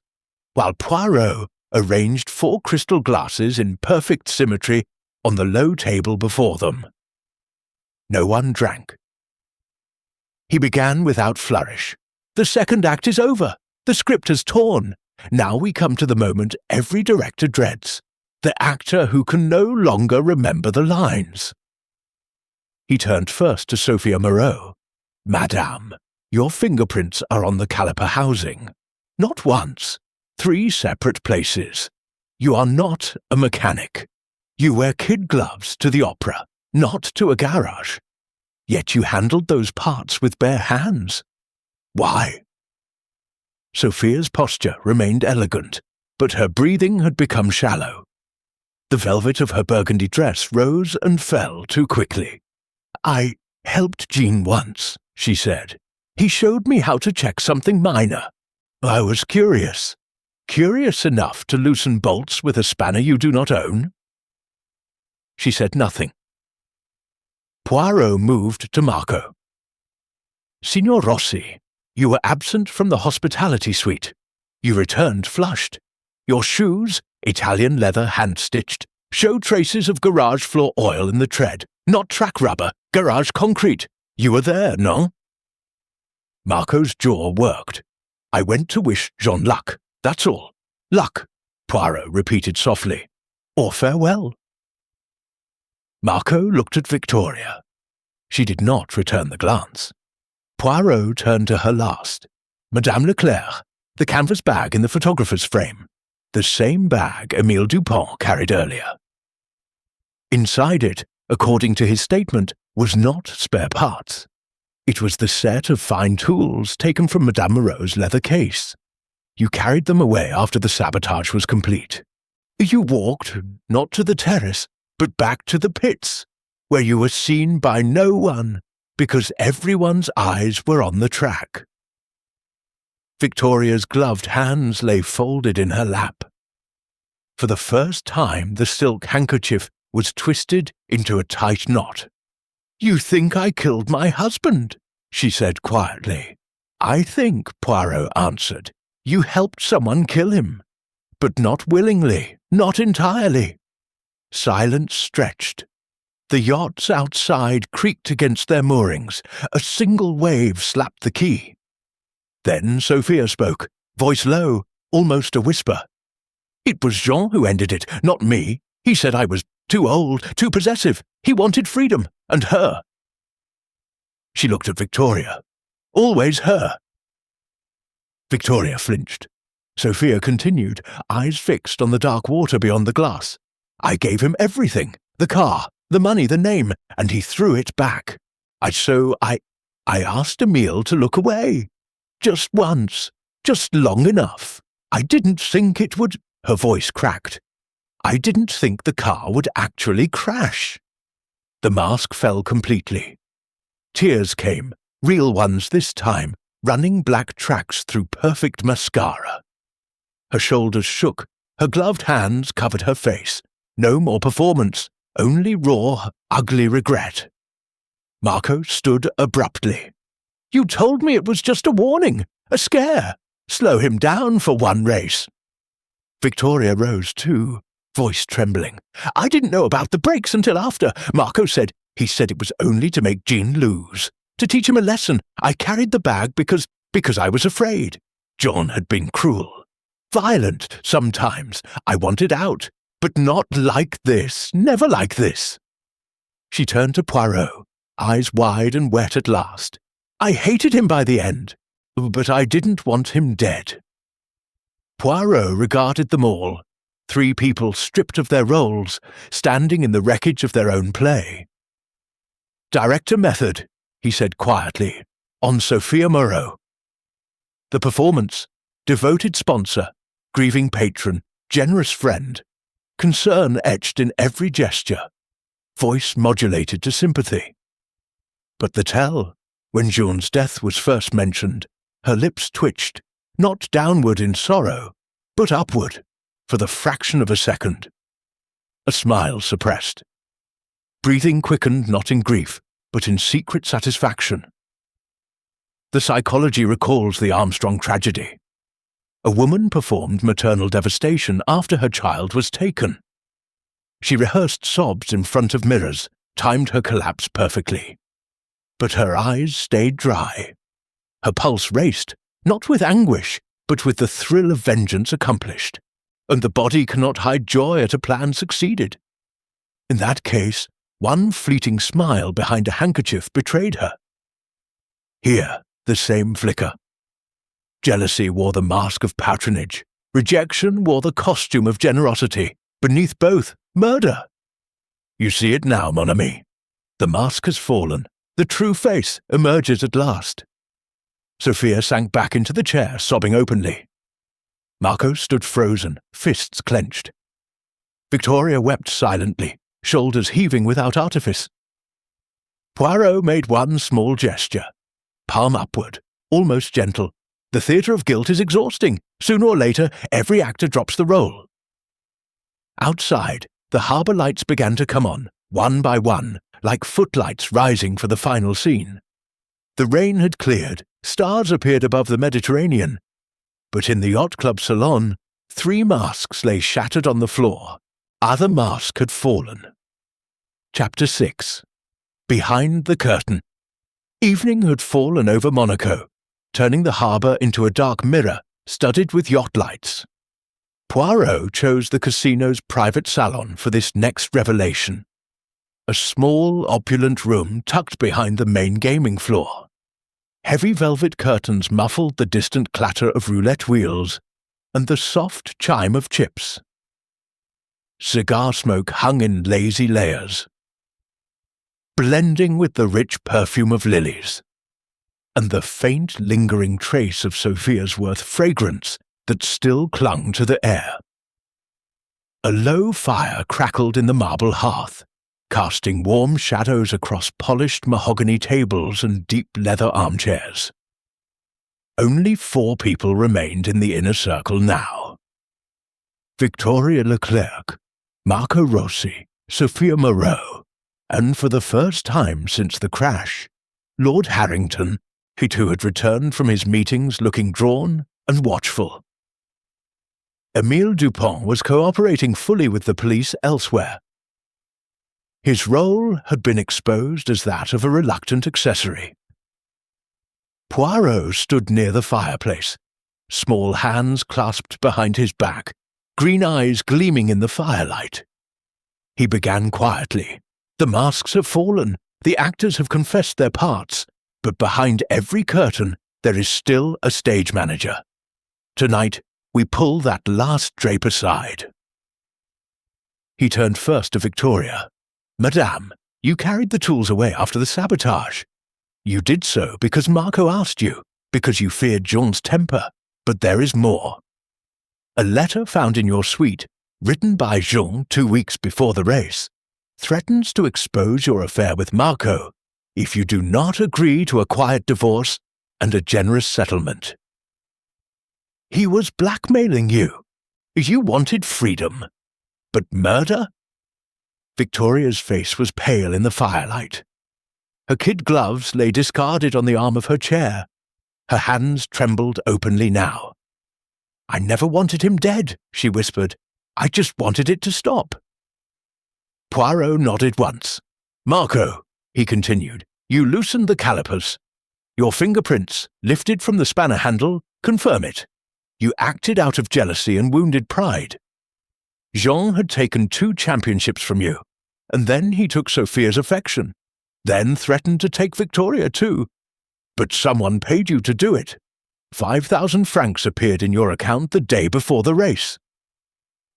while Poirot arranged 4 crystal glasses in perfect symmetry on the low table before them. No one drank. He began without flourish. "The second act is over. The script has torn. Now we come to the moment every director dreads, the actor who can no longer remember the lines." He turned first to Sophia Moreau. "Madame, your fingerprints are on the caliper housing. Not once. 3 separate places. You are not a mechanic. You wear kid gloves to the opera, not to a garage. Yet you handled those parts with bare hands. Why?" Sophia's posture remained elegant, but her breathing had become shallow. The velvet of her burgundy dress rose and fell too quickly. "I helped Jean once," she said. "He showed me how to check something minor. I was curious enough to loosen bolts with a spanner you do not own." She said nothing. Poirot moved to Marco. "Signor Rossi, you were absent from the hospitality suite. You returned flushed. Your shoes, Italian leather hand-stitched, show traces of garage floor oil in the tread, not track rubber, garage concrete. You were there, no?" Marco's jaw worked. "I went to wish Jean luck, that's all. Luck," Poirot repeated softly. "Or farewell." Marco looked at Victoria. She did not return the glance. Poirot turned to her last. Madame Leclerc, the canvas bag in the photographer's frame, the same bag Émile Dupont carried earlier. Inside it, according to his statement, was not spare parts. It was the set of fine tools taken from Madame Moreau's leather case. You carried them away after the sabotage was complete. You walked, not to the terrace, but back to the pits, where you were seen by no one, because everyone's eyes were on the track. Victoria's gloved hands lay folded in her lap. For the first time, the silk handkerchief was twisted into a tight knot. "You think I killed my husband," she said quietly. "I think," Poirot answered, "you helped someone kill him. But not willingly, not entirely." Silence stretched. The yachts outside creaked against their moorings. A single wave slapped the quay. Then Sophia spoke, voice low, almost a whisper. "It was Jean who ended it, not me. He said I was too old, too possessive. He wanted freedom, and her." She looked at Victoria. "Always her." Victoria flinched. Sophia continued, eyes fixed on the dark water beyond the glass. "I gave him everything, the car, the money, the name, and he threw it back. I asked Émile to look away. Just once, just long enough. I didn't think it would—" her voice cracked. "I didn't think the car would actually crash." The mask fell completely. Tears came, real ones this time, running black tracks through perfect mascara. Her shoulders shook, her gloved hands covered her face. No more performance, only raw, ugly regret. Marco stood abruptly. "You told me it was just a warning, a scare. Slow him down for one race." Victoria rose too, voice trembling. "I didn't know about the brakes until after. Marco said it was only to make Jean lose. To teach him a lesson. I carried the bag because I was afraid. John had been cruel. Violent, sometimes. I wanted out. But not like this. Never like this." She turned to Poirot, eyes wide and wet at last. "I hated him by the end, but I didn't want him dead." Poirot regarded them all, 3 people stripped of their roles, standing in the wreckage of their own play. "Director method," he said quietly, "on Sophia Moreau. The performance, devoted sponsor, grieving patron, generous friend, concern etched in every gesture, voice modulated to sympathy. But the tell, when Jean's death was first mentioned, her lips twitched, not downward in sorrow, but upward, for the fraction of a second. A smile suppressed. Breathing quickened not in grief, but in secret satisfaction. The psychology recalls the Armstrong tragedy. A woman performed maternal devastation after her child was taken. She rehearsed sobs in front of mirrors, timed her collapse perfectly. But her eyes stayed dry. Her pulse raced, not with anguish, but with the thrill of vengeance accomplished. And the body cannot hide joy at a plan succeeded. In that case, one fleeting smile behind a handkerchief betrayed her. Here, the same flicker. Jealousy wore the mask of patronage. Rejection wore the costume of generosity. Beneath both, murder. You see it now, mon ami. The mask has fallen. The true face emerges at last. Sophia sank back into the chair, sobbing openly. Marco stood frozen, fists clenched. Victoria wept silently, shoulders heaving without artifice. Poirot made one small gesture, palm upward, almost gentle. The theatre of guilt is exhausting. Sooner or later, every actor drops the role. Outside, the harbour lights began to come on, one by one, like footlights rising for the final scene. The rain had cleared, stars appeared above the Mediterranean. But in the yacht club salon, 3 masks lay shattered on the floor. Other mask had fallen. Chapter 6. Behind the curtain. Evening had fallen over Monaco, turning the harbour into a dark mirror studded with yacht lights. Poirot chose the casino's private salon for this next revelation. A small, opulent room tucked behind the main gaming floor. Heavy velvet curtains muffled the distant clatter of roulette wheels and the soft chime of chips. Cigar smoke hung in lazy layers, blending with the rich perfume of lilies, and the faint lingering trace of Sophia's Worth fragrance that still clung to the air. A low fire crackled in the marble hearth, casting warm shadows across polished mahogany tables and deep leather armchairs. Only 4 people remained in the inner circle now. Victoria Leclerc, Marco Rossi, Sophia Moreau, and for the first time since the crash, Lord Harrington, he too had returned from his meetings looking drawn and watchful. Émile Dupont was cooperating fully with the police elsewhere. His role had been exposed as that of a reluctant accessory. Poirot stood near the fireplace, small hands clasped behind his back, green eyes gleaming in the firelight. He began quietly. The masks have fallen, the actors have confessed their parts, but behind every curtain there is still a stage manager. Tonight, we pull that last drape aside. He turned first to Victoria. Madame, you carried the tools away after the sabotage. You did so because Marco asked you, because you feared Jean's temper, but there is more. A letter found in your suite, written by Jean 2 weeks before the race, threatens to expose your affair with Marco if you do not agree to a quiet divorce and a generous settlement. He was blackmailing you. You wanted freedom. But murder? Victoria's face was pale in the firelight. Her kid gloves lay discarded on the arm of her chair. Her hands trembled openly now. "I never wanted him dead," she whispered. "I just wanted it to stop." Poirot nodded once. "Marco," he continued, "you loosened the calipers. Your fingerprints, lifted from the spanner handle, confirm it. You acted out of jealousy and wounded pride. Jean had taken 2 championships from you, and then he took Sophia's affection, then threatened to take Victoria too. But someone paid you to do it. 5,000 francs appeared in your account the day before the race.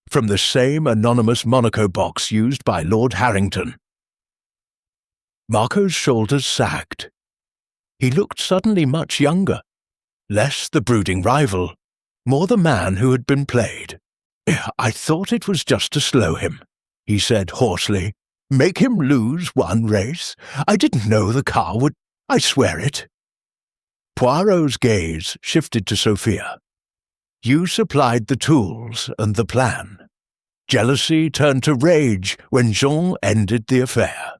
From the same anonymous Monaco box used by Lord Harrington." Marco's shoulders sagged. He looked suddenly much younger, less the brooding rival, more the man who had been played. "I thought it was just to slow him," he said hoarsely. "Make him lose one race? I didn't know the car would. I swear it." Poirot's gaze shifted to Sophia. "You supplied the tools and the plan. Jealousy turned to rage when Jean ended the affair.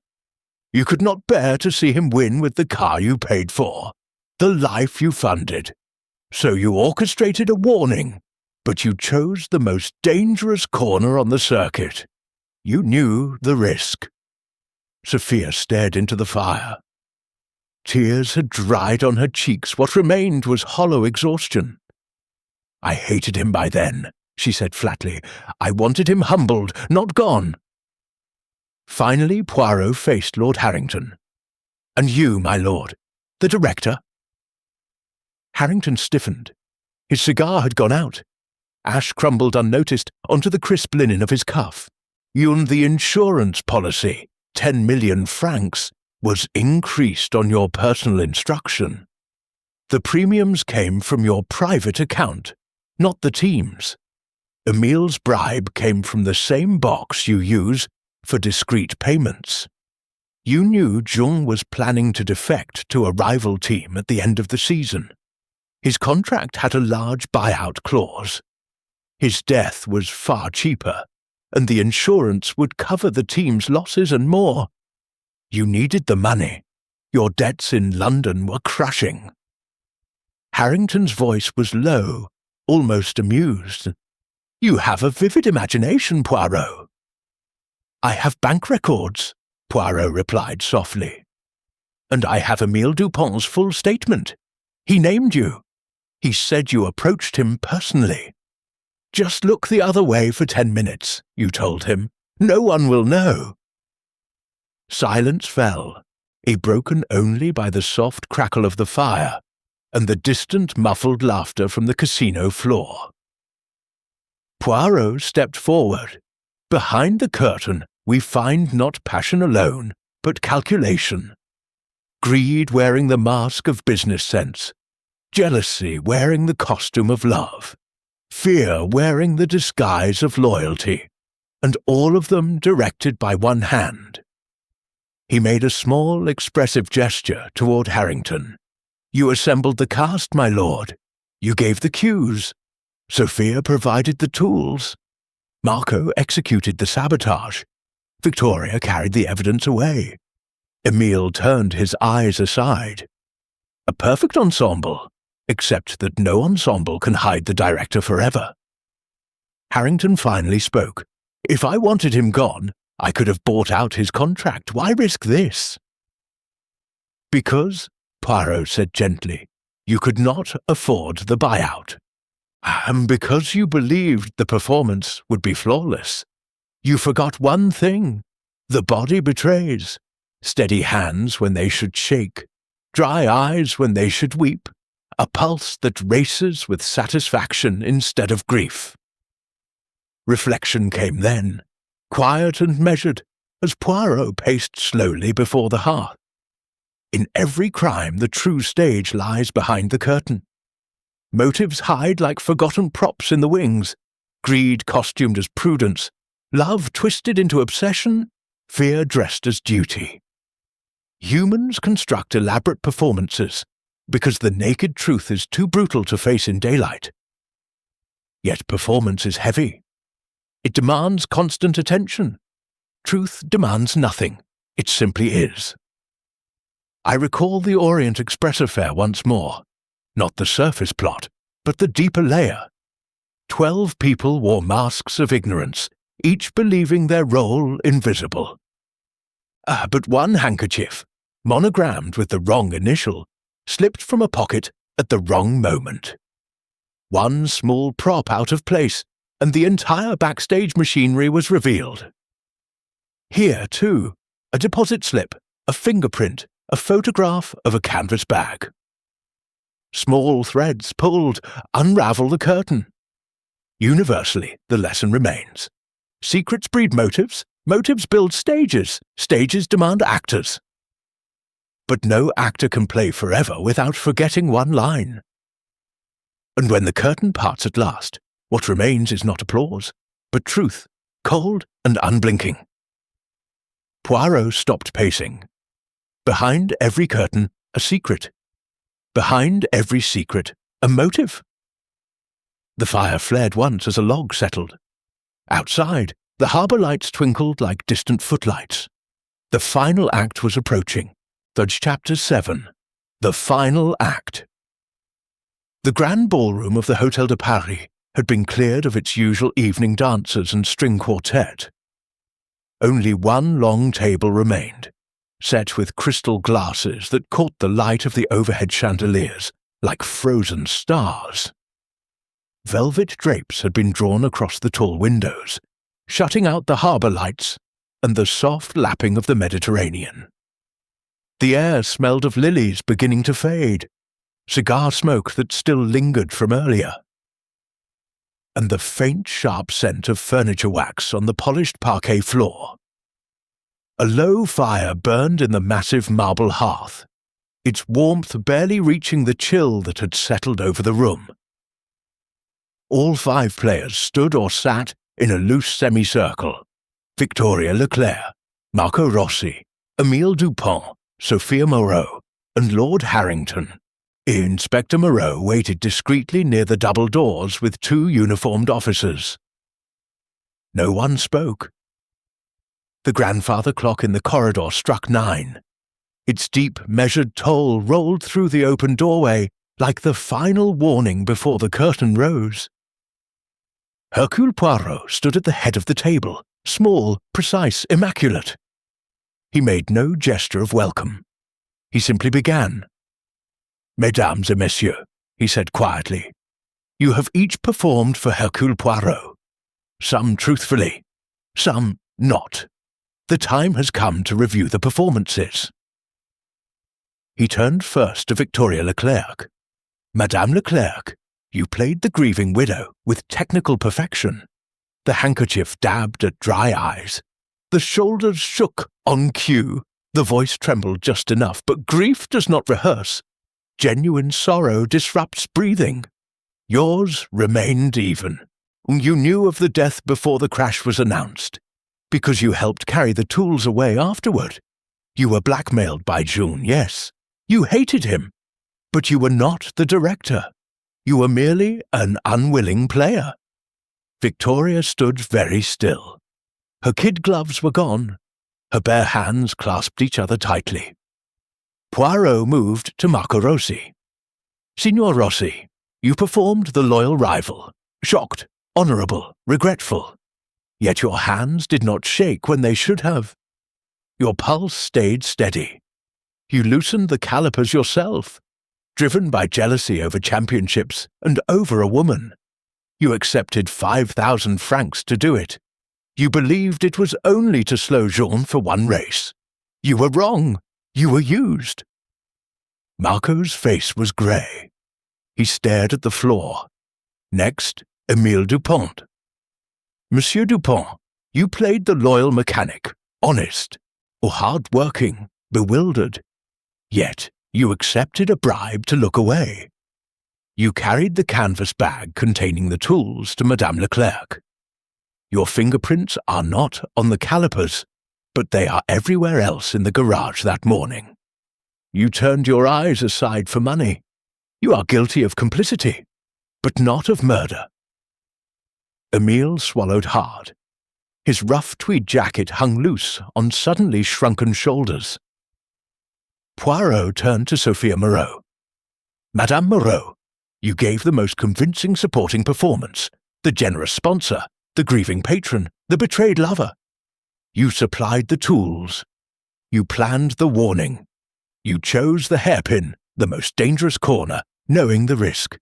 You could not bear to see him win with the car you paid for, the life you funded. So you orchestrated a warning, but you chose the most dangerous corner on the circuit. You knew the risk." Sophia stared into the fire. Tears had dried on her cheeks. What remained was hollow exhaustion. "I hated him by then," she said flatly. "I wanted him humbled, not gone." Finally Poirot faced Lord Harrington. "And you, my lord, the director?" Harrington stiffened. His cigar had gone out. Ash crumbled unnoticed onto the crisp linen of his cuff. The insurance policy, 10 million francs, was increased on your personal instruction. The premiums came from your private account, not the team's. Emile's bribe came from the same box you use for discreet payments. You knew Jean was planning to defect to a rival team at the end of the season. His contract had a large buyout clause. His death was far cheaper, and the insurance would cover the team's losses and more. You needed the money. Your debts in London were crushing. Harrington's voice was low, almost amused. "You have a vivid imagination, Poirot." "I have bank records," Poirot replied softly. "And I have Emile Dupont's full statement. He named you. He said you approached him personally. 'Just look the other way for 10 minutes, you told him. No one will know." Silence fell, broken only by the soft crackle of the fire and the distant muffled laughter from the casino floor. Poirot stepped forward. "Behind the curtain we find not passion alone, but calculation. Greed wearing the mask of business sense, jealousy wearing the costume of love, fear wearing the disguise of loyalty, and all of them directed by one hand." He made a small, expressive gesture toward Harrington. "You assembled the cast, my lord. You gave the cues. Sophia provided the tools. Marco executed the sabotage. Victoria carried the evidence away. Emile turned his eyes aside. A perfect ensemble, except that no ensemble can hide the director forever." Harrington finally spoke. "If I wanted him gone, I could have bought out his contract. Why risk this?" "Because," Poirot said gently, "you could not afford the buyout. And because you believed the performance would be flawless. You forgot one thing. The body betrays. Steady hands when they should shake. Dry eyes when they should weep. A pulse that races with satisfaction instead of grief." Reflection came then, quiet and measured, as Poirot paced slowly before the hearth. In every crime the true stage lies behind the curtain. Motives hide like forgotten props in the wings, greed costumed as prudence, love twisted into obsession, fear dressed as duty. Humans construct elaborate performances because the naked truth is too brutal to face in daylight. Yet performance is heavy. It demands constant attention. Truth demands nothing. It simply is. I recall the Orient Express affair once more. Not the surface plot, but the deeper layer. 12 people wore masks of ignorance, each believing their role invisible. But one handkerchief, monogrammed with the wrong initial, slipped from a pocket at the wrong moment. One small prop out of place, and the entire backstage machinery was revealed. Here, too, a deposit slip, a fingerprint, a photograph of a canvas bag. Small threads pulled, unravel the curtain. Universally, the lesson remains. Secrets breed motives, motives build stages, stages demand actors. But no actor can play forever without forgetting one line. And when the curtain parts at last, what remains is not applause, but truth, cold and unblinking. Poirot stopped pacing. Behind every curtain, a secret. Behind every secret, a motive. The fire flared once as a log settled. Outside, the harbour lights twinkled like distant footlights. The final act was approaching. That's Chapter 7. The final act. The grand ballroom of the Hôtel de Paris had been cleared of its usual evening dancers and string quartet. Only one long table remained, set with crystal glasses that caught the light of the overhead chandeliers like frozen stars. Velvet drapes had been drawn across the tall windows, shutting out the harbour lights and the soft lapping of the Mediterranean. The air smelled of lilies beginning to fade, cigar smoke that still lingered from earlier, and the faint, sharp scent of furniture wax on the polished parquet floor. A low fire burned in the massive marble hearth, its warmth barely reaching the chill that had settled over the room. All 5 players stood or sat in a loose semicircle. Victoria Leclerc, Marco Rossi, Émile Dupont, Sophia Moreau, and Lord Harrington. Inspector Moreau waited discreetly near the double doors with 2 uniformed officers. No one spoke. The grandfather clock in the corridor struck 9. Its deep, measured toll rolled through the open doorway like the final warning before the curtain rose. Hercule Poirot stood at the head of the table, small, precise, immaculate. He made no gesture of welcome. He simply began. "Mesdames et messieurs," he said quietly, "you have each performed for Hercule Poirot. Some truthfully, some not. The time has come to review the performances." He turned first to Victoria Leclerc. "Madame Leclerc, you played the grieving widow with technical perfection. The handkerchief dabbed at dry eyes. The shoulders shook on cue. The voice trembled just enough, but grief does not rehearse. Genuine sorrow disrupts breathing. Yours remained even. You knew of the death before the crash was announced, because you helped carry the tools away afterward. You were blackmailed by June, yes. You hated him. But you were not the director. You were merely an unwilling player." Victoria stood very still. Her kid gloves were gone. Her bare hands clasped each other tightly. Poirot moved to Marco Rossi. "Signor Rossi, you performed the loyal rival, shocked, honourable, regretful. Yet your hands did not shake when they should have. Your pulse stayed steady. You loosened the calipers yourself, driven by jealousy over championships and over a woman. You accepted 5,000 francs to do it. You believed it was only to slow Jean for one race. You were wrong. You were used." Marco's face was grey. He stared at the floor. Next, Émile Dupont. "Monsieur Dupont, you played the loyal mechanic, honest, or hard-working, bewildered. Yet you accepted a bribe to look away. You carried the canvas bag containing the tools to Madame Leclerc. Your fingerprints are not on the calipers, but they are everywhere else in the garage that morning. You turned your eyes aside for money. You are guilty of complicity, but not of murder. Emile swallowed hard. His rough tweed jacket hung loose on suddenly shrunken shoulders. Poirot turned to Sophia Moreau. Madame Moreau, you gave the most convincing supporting performance, the generous sponsor, the grieving patron, the betrayed lover. You supplied the tools. You planned the warning. You chose the hairpin, the most dangerous corner, knowing the risk.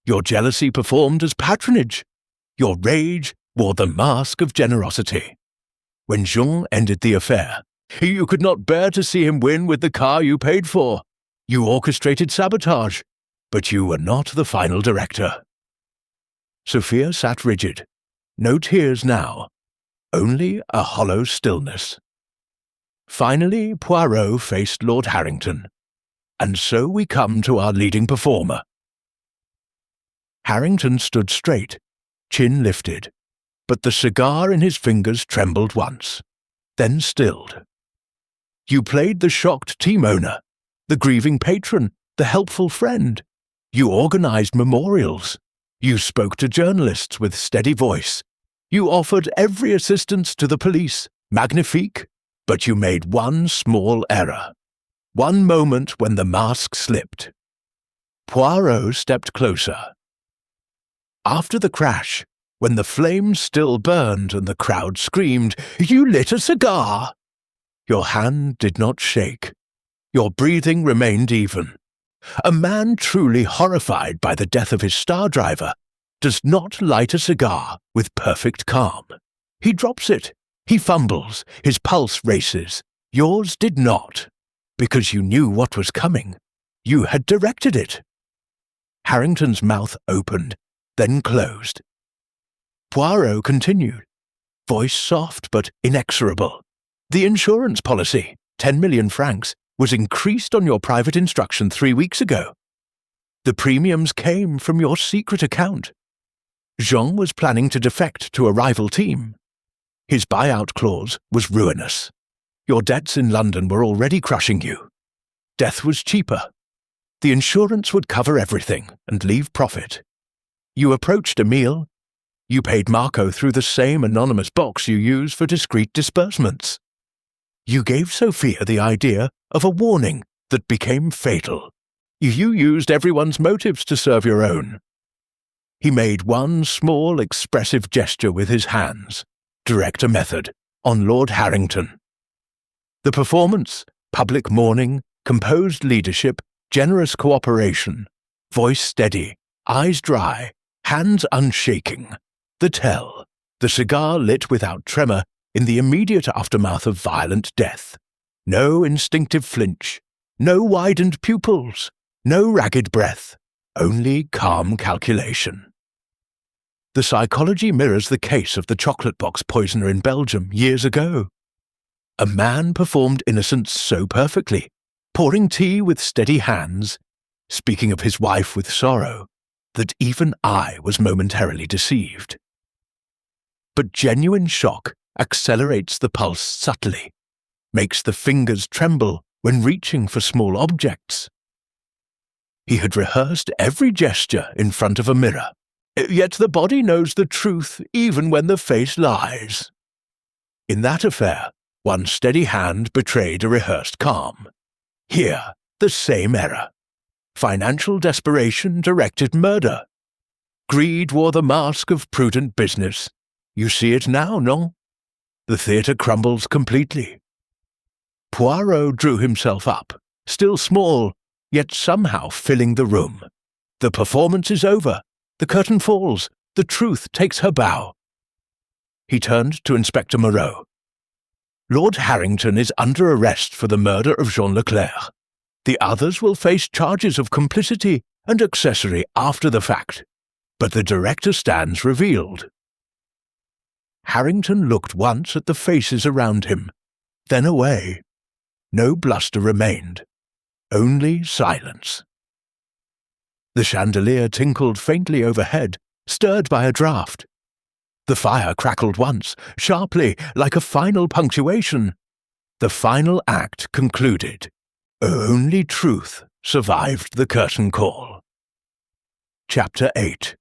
Your jealousy performed as patronage. Your rage wore the mask of generosity. When Jean ended the affair, you could not bear to see him win with the car you paid for. You orchestrated sabotage, but you were not the final director. Sophia sat rigid. No tears now, only a hollow stillness. Finally, Poirot faced Lord Harrington. And so we come to our leading performer. Harrington stood straight, chin lifted, but the cigar in his fingers trembled once, then stilled. You played the shocked team owner, the grieving patron, the helpful friend. You organized memorials. You spoke to journalists with steady voice. You offered every assistance to the police, magnifique, but you made one small error. One moment when the mask slipped. Poirot stepped closer. After the crash, when the flames still burned and the crowd screamed, "You lit a cigar!" Your hand did not shake. Your breathing remained even. A man truly horrified by the death of his star driver does not light a cigar with perfect calm. He drops it. He fumbles. His pulse races. Yours did not, because you knew what was coming. You had directed it. Harrington's mouth opened, then closed. Poirot continued, voice soft but inexorable. The insurance policy, 10 million francs, was increased on your private instruction 3 weeks ago. The premiums came from your secret account. Jean was planning to defect to a rival team. His buyout clause was ruinous. Your debts in London were already crushing you. Death was cheaper. The insurance would cover everything and leave profit. You approached Emile. You paid Marco through the same anonymous box you use for discreet disbursements. You gave Sophia the idea of a warning that became fatal. You used everyone's motives to serve your own. He made one small expressive gesture with his hands, director method, on Lord Harrington. The performance, public mourning, composed leadership, generous cooperation, voice steady, eyes dry, hands unshaking. The tell, the cigar lit without tremor in the immediate aftermath of violent death. No instinctive flinch, no widened pupils, no ragged breath, only calm calculation. The psychology mirrors the case of the chocolate box poisoner in Belgium years ago. A man performed innocence so perfectly, pouring tea with steady hands, speaking of his wife with sorrow, that even I was momentarily deceived. But genuine shock accelerates the pulse subtly, makes the fingers tremble when reaching for small objects. He had rehearsed every gesture in front of a mirror, yet the body knows the truth even when the face lies. In that affair, one steady hand betrayed a rehearsed calm. Here, the same error. Financial desperation directed murder. Greed wore the mask of prudent business. You see it now, no? The theatre crumbles completely. Poirot drew himself up, still small, yet somehow filling the room. The performance is over. The curtain falls. The truth takes her bow. He turned to Inspector Moreau. Lord Harrington is under arrest for the murder of Jean Leclerc. The others will face charges of complicity and accessory after the fact, but the director stands revealed. Harrington looked once at the faces around him, then away. No bluster remained, only silence. The chandelier tinkled faintly overhead, stirred by a draught. The fire crackled once, sharply, like a final punctuation. The final act concluded. Only truth survived the curtain call. Chapter 8.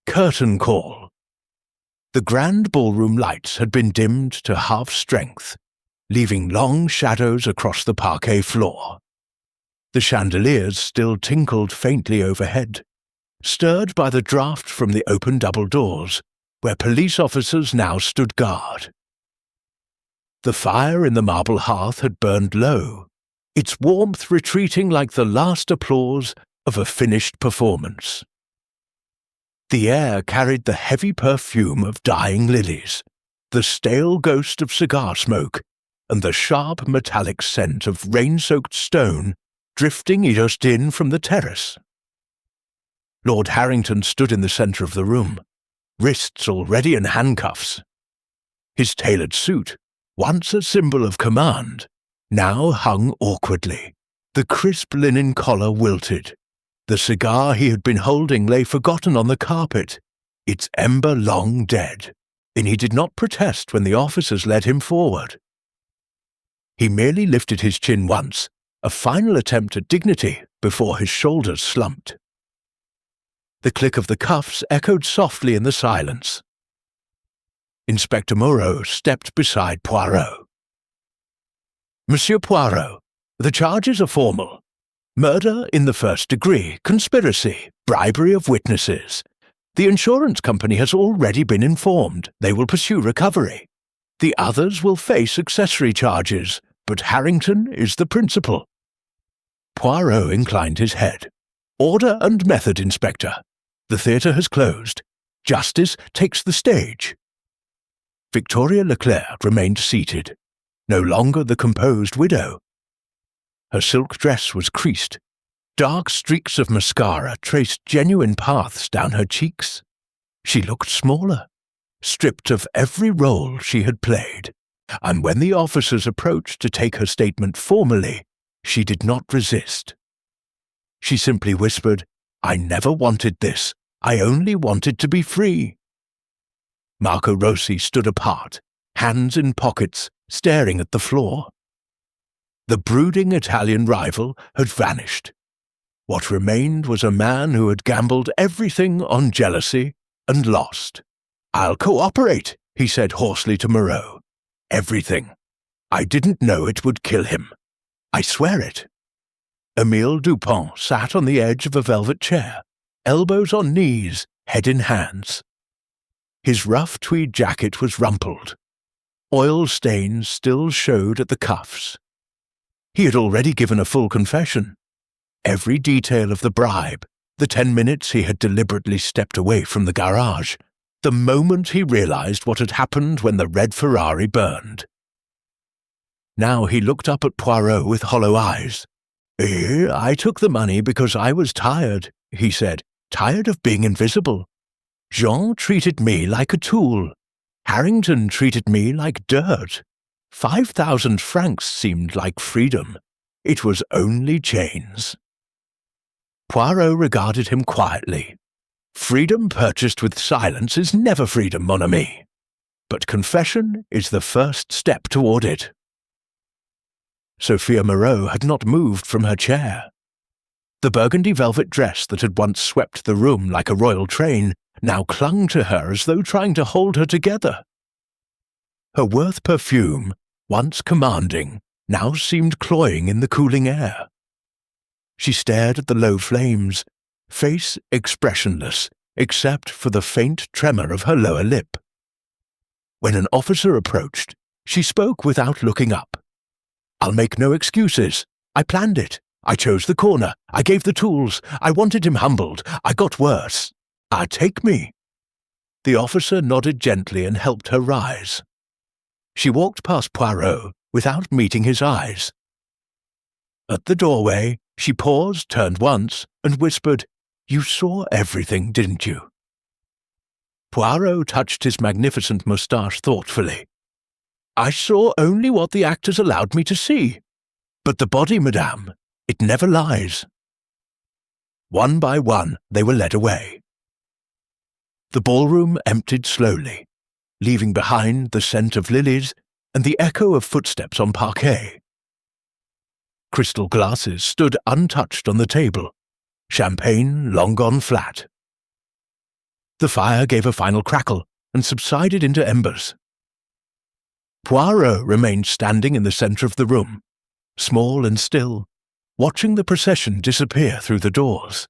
Curtain Call. The grand ballroom lights had been dimmed to half strength, leaving long shadows across the parquet floor. The chandeliers still tinkled faintly overhead, stirred by the draught from the open double doors, where police officers now stood guard. The fire in the marble hearth had burned low, its warmth retreating like the last applause of a finished performance. The air carried the heavy perfume of dying lilies, the stale ghost of cigar smoke, and the sharp metallic scent of rain-soaked stone drifting just in from the terrace. Lord Harrington stood in the centre of the room, wrists already in handcuffs. His tailored suit, once a symbol of command, now hung awkwardly, the crisp linen collar wilted. The cigar he had been holding lay forgotten on the carpet, its ember long dead, and he did not protest when the officers led him forward. He merely lifted his chin once, a final attempt at dignity before his shoulders slumped. The click of the cuffs echoed softly in the silence. Inspector Moreau stepped beside Poirot. Monsieur Poirot, the charges are formal. Murder in the first degree, conspiracy, bribery of witnesses. The insurance company has already been informed. They will pursue recovery. The others will face accessory charges, but Harrington is the principal. Poirot inclined his head. Order and method, Inspector. The theatre has closed. Justice takes the stage. Victoria Leclerc remained seated, no longer the composed widow. Her silk dress was creased. Dark streaks of mascara traced genuine paths down her cheeks. She looked smaller, stripped of every role she had played, and when the officers approached to take her statement formally, she did not resist. She simply whispered, "I never wanted this. I only wanted to be free." Marco Rossi stood apart, hands in pockets, staring at the floor. The brooding Italian rival had vanished. What remained was a man who had gambled everything on jealousy and lost. "I'll cooperate," he said hoarsely to Moreau. "Everything. I didn't know it would kill him. I swear it." Émile Dupont sat on the edge of a velvet chair, elbows on knees, head in hands. His rough tweed jacket was rumpled. Oil stains still showed at the cuffs. He had already given a full confession. Every detail of the bribe, the 10 minutes he had deliberately stepped away from the garage, the moment he realized what had happened when the red Ferrari burned. Now he looked up at Poirot with hollow eyes. "I took the money because I was tired," he said, "tired of being invisible. Jean treated me like a tool. Harrington treated me like dirt. 5,000 francs seemed like freedom. It was only chains." Poirot regarded him quietly. "Freedom purchased with silence is never freedom, mon ami. But confession is the first step toward it." Sophia Moreau had not moved from her chair. The burgundy velvet dress that had once swept the room like a royal train now clung to her as though trying to hold her together. Her Worth perfume, once commanding, now seemed cloying in the cooling air. She stared at the low flames, face expressionless, except for the faint tremor of her lower lip. When an officer approached, she spoke without looking up. "I'll make no excuses. I planned it. I chose the corner. I gave the tools. I wanted him humbled. I got worse. Take me." The officer nodded gently and helped her rise. She walked past Poirot without meeting his eyes. At the doorway, she paused, turned once, and whispered, "You saw everything, didn't you?" Poirot touched his magnificent moustache thoughtfully. "I saw only what the actors allowed me to see. But the body, madame, it never lies." One by one, they were led away. The ballroom emptied slowly, leaving behind the scent of lilies and the echo of footsteps on parquet. Crystal glasses stood untouched on the table, champagne long gone flat. The fire gave a final crackle and subsided into embers. Poirot remained standing in the centre of the room, small and still, watching the procession disappear through the doors.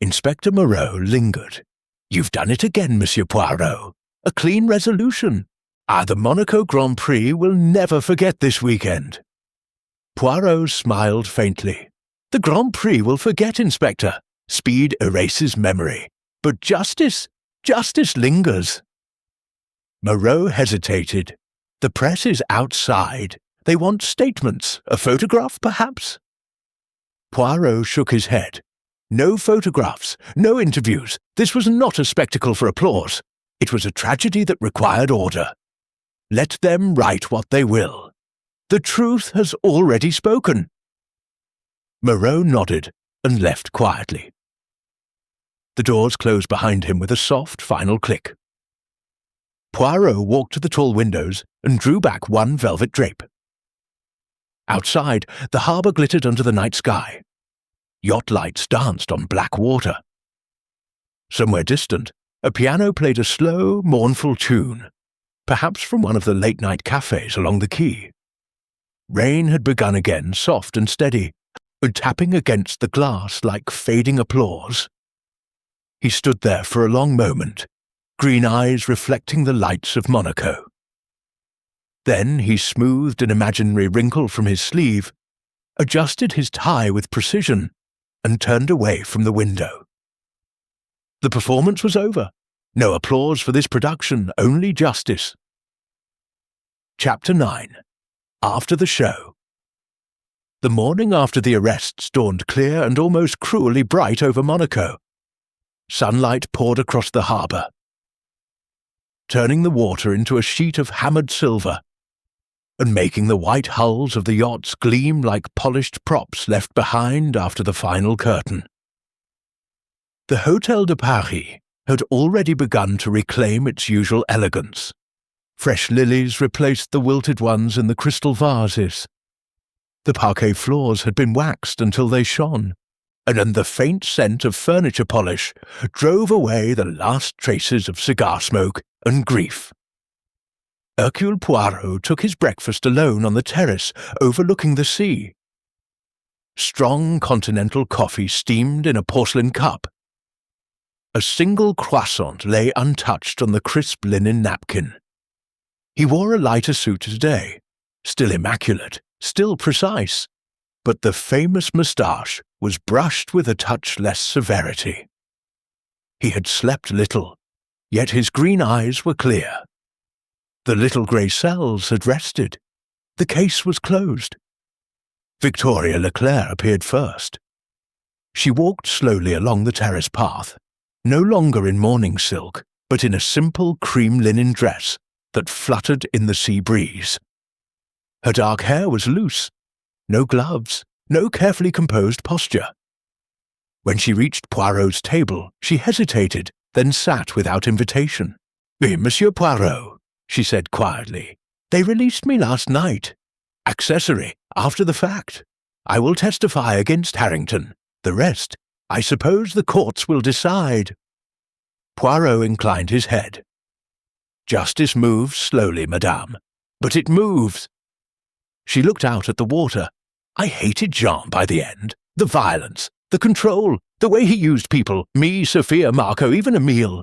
Inspector Moreau lingered. "You've done it again, Monsieur Poirot. A clean resolution. The Monaco Grand Prix will never forget this weekend." Poirot smiled faintly. "The Grand Prix will forget, Inspector. Speed erases memory. But justice lingers." Moreau hesitated. "The press is outside. They want statements. A photograph, perhaps?" Poirot shook his head. "No photographs, no interviews. This was not a spectacle for applause. It was a tragedy that required order. Let them write what they will. The truth has already spoken." Moreau nodded and left quietly. The doors closed behind him with a soft final click. Poirot walked to the tall windows and drew back one velvet drape. Outside, the harbour glittered under the night sky. Yacht lights danced on black water. Somewhere distant, a piano played a slow, mournful tune, perhaps from one of the late-night cafes along the quay. Rain had begun again, soft and steady, tapping against the glass like fading applause. He stood there for a long moment, green eyes reflecting the lights of Monaco. Then he smoothed an imaginary wrinkle from his sleeve, adjusted his tie with precision, and turned away from the window. The performance was over. No applause for this production, only justice. Chapter 9. After the show. The morning after the arrests dawned clear and almost cruelly bright over Monaco. Sunlight poured across the harbour, turning the water into a sheet of hammered silver, and making the white hulls of the yachts gleam like polished props left behind after the final curtain. The Hôtel de Paris had already begun to reclaim its usual elegance. Fresh lilies replaced the wilted ones in the crystal vases. The parquet floors had been waxed until they shone, and the faint scent of furniture polish drove away the last traces of cigar smoke and grief. Hercule Poirot took his breakfast alone on the terrace overlooking the sea. Strong continental coffee steamed in a porcelain cup. A single croissant lay untouched on the crisp linen napkin. He wore a lighter suit today, still immaculate, still precise, but the famous moustache was brushed with a touch less severity. He had slept little, yet his green eyes were clear. The little grey cells had rested. The case was closed. Victoria Leclerc appeared first. She walked slowly along the terrace path, no longer in morning silk, but in a simple cream linen dress that fluttered in the sea breeze. Her dark hair was loose, no gloves, no carefully composed posture. When she reached Poirot's table, she hesitated, then sat without invitation. "Monsieur Poirot," she said quietly, "they released me last night. Accessory, after the fact. I will testify against Harrington. The rest, I suppose the courts will decide." Poirot inclined his head. "Justice moves slowly, madame, but it moves." She looked out at the water. "I hated Jean by the end. The violence, the control, the way he used people, me, Sophia, Marco, even Emile.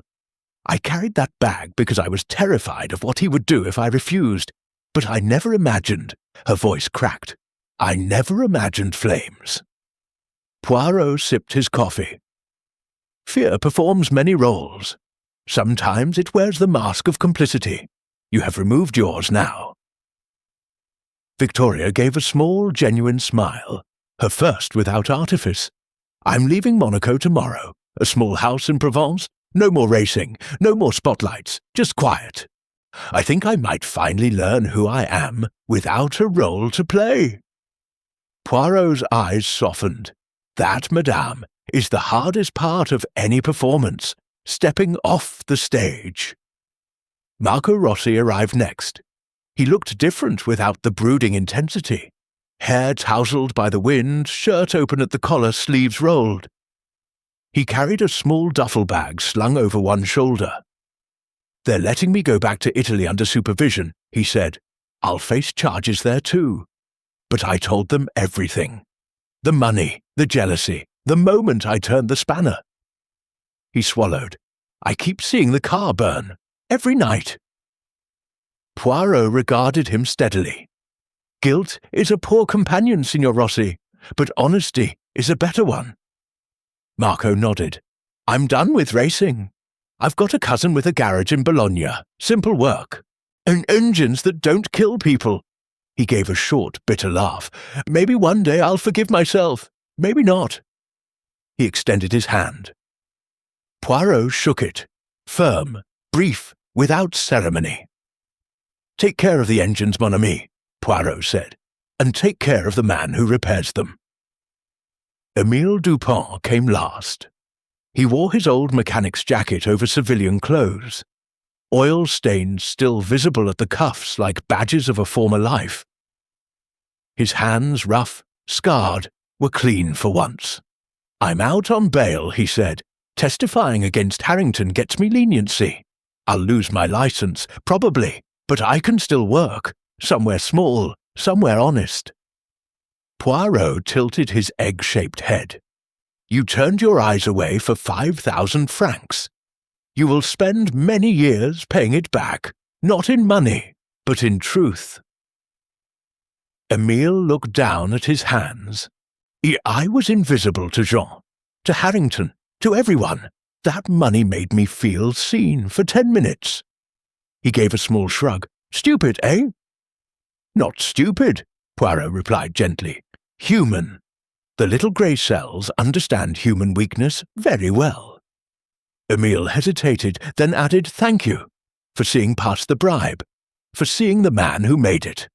I carried that bag because I was terrified of what he would do if I refused, but I never imagined," her voice cracked, "I never imagined flames." Poirot sipped his coffee. "Fear performs many roles. Sometimes it wears the mask of complicity. You have removed yours now." Victoria gave a small, genuine smile, her first without artifice. "I'm leaving Monaco tomorrow. A small house in Provence. No more racing, no more spotlights, just quiet. I think I might finally learn who I am without a role to play." Poirot's eyes softened. "That, madame, is the hardest part of any performance, stepping off the stage. Marco Rossi arrived next. He looked different without the brooding intensity. Hair tousled by the wind, shirt open at the collar, sleeves rolled. He carried a small duffel bag slung over one shoulder. "They're letting me go back to Italy under supervision," he said. "I'll face charges there too." But I told them everything. The money, the jealousy, the moment I turned the spanner. He swallowed. "I keep seeing the car burn. Every night." Poirot regarded him steadily. "Guilt is a poor companion, Signor Rossi, but honesty is a better one." Marco nodded. "I'm done with racing. I've got a cousin with a garage in Bologna. Simple work. And engines that don't kill people." He gave a short, bitter laugh. "Maybe one day I'll forgive myself. Maybe not." He extended his hand. Poirot shook it, firm, brief, without ceremony. "Take care of the engines, mon ami," Poirot said, "and take care of the man who repairs them." Émile Dupont came last. He wore his old mechanic's jacket over civilian clothes, oil stains still visible at the cuffs like badges of a former life. His hands, rough, scarred, were clean for once. "I'm out on bail," he said. "Testifying against Harrington gets me leniency. I'll lose my license, probably, but I can still work, somewhere small, somewhere honest." Poirot tilted his egg-shaped head. "You turned your eyes away for 5,000 francs. You will spend many years paying it back, not in money, but in truth." Émile looked down at his hands. "I was invisible to Jean, to Harrington, to everyone. That money made me feel seen for 10 minutes. He gave a small shrug. "Stupid, eh?" "Not stupid," Poirot replied gently. "Human. The little grey cells understand human weakness very well." Émile hesitated, then added thank you, for seeing past the bribe, for seeing the man who made it.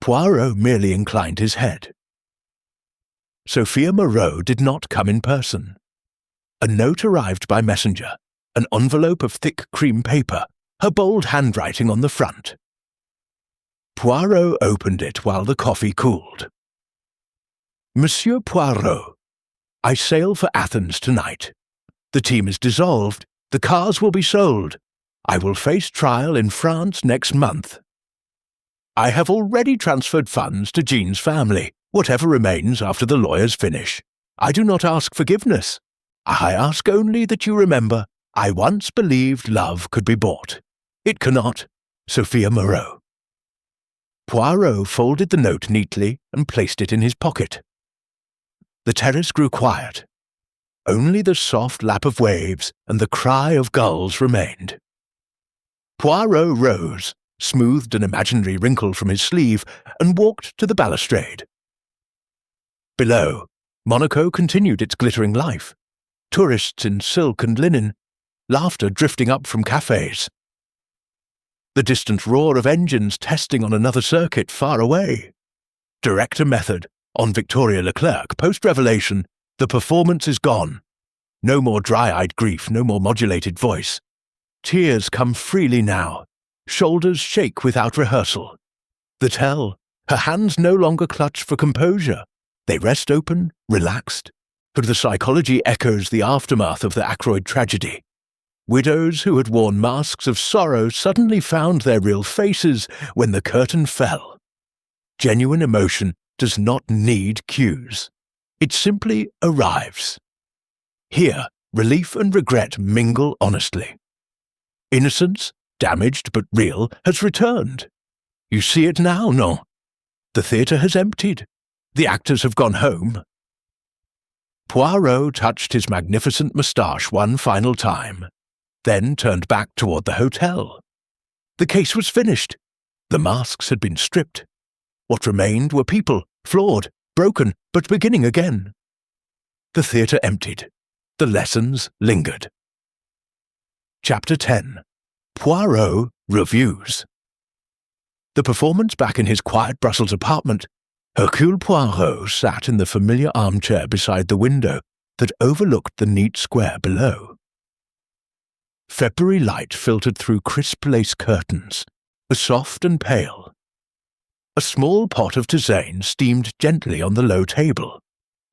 Poirot merely inclined his head. Sophia Moreau did not come in person. A note arrived by messenger, an envelope of thick cream paper, her bold handwriting on the front. Poirot opened it while the coffee cooled. "Monsieur Poirot, I sail for Athens tonight. The team is dissolved. The cars will be sold. I will face trial in France next month. I have already transferred funds to Jean's family, whatever remains after the lawyers finish. I do not ask forgiveness. I ask only that you remember I once believed love could be bought. It cannot. Sophia Moreau." Poirot folded the note neatly and placed it in his pocket. The terrace grew quiet. Only the soft lap of waves and the cry of gulls remained. Poirot rose, smoothed an imaginary wrinkle from his sleeve, and walked to the balustrade. Below, Monaco continued its glittering life. Tourists in silk and linen, laughter drifting up from cafes. The distant roar of engines testing on another circuit far away. Director method, on Victoria Leclerc, post-revelation, the performance is gone. No more dry-eyed grief, no more modulated voice. Tears come freely now. Shoulders shake without rehearsal. The tell, her hands no longer clutch for composure. They rest open, relaxed. But the psychology echoes the aftermath of the Ackroyd tragedy. Widows who had worn masks of sorrow suddenly found their real faces when the curtain fell. Genuine emotion does not need cues. It simply arrives. Here, relief and regret mingle honestly. Innocence, damaged but real, has returned. You see it now, no? The theatre has emptied. The actors have gone home. Poirot touched his magnificent moustache one final time, then turned back toward the hotel. The case was finished. The masks had been stripped. What remained were people, flawed, broken, but beginning again. The theatre emptied. The lessons lingered. Chapter 10. Poirot Reviews. The performance back in his quiet Brussels apartment, Hercule Poirot sat in the familiar armchair beside the window that overlooked the neat square below. February light filtered through crisp lace curtains, soft and pale. A small pot of tisane steamed gently on the low table,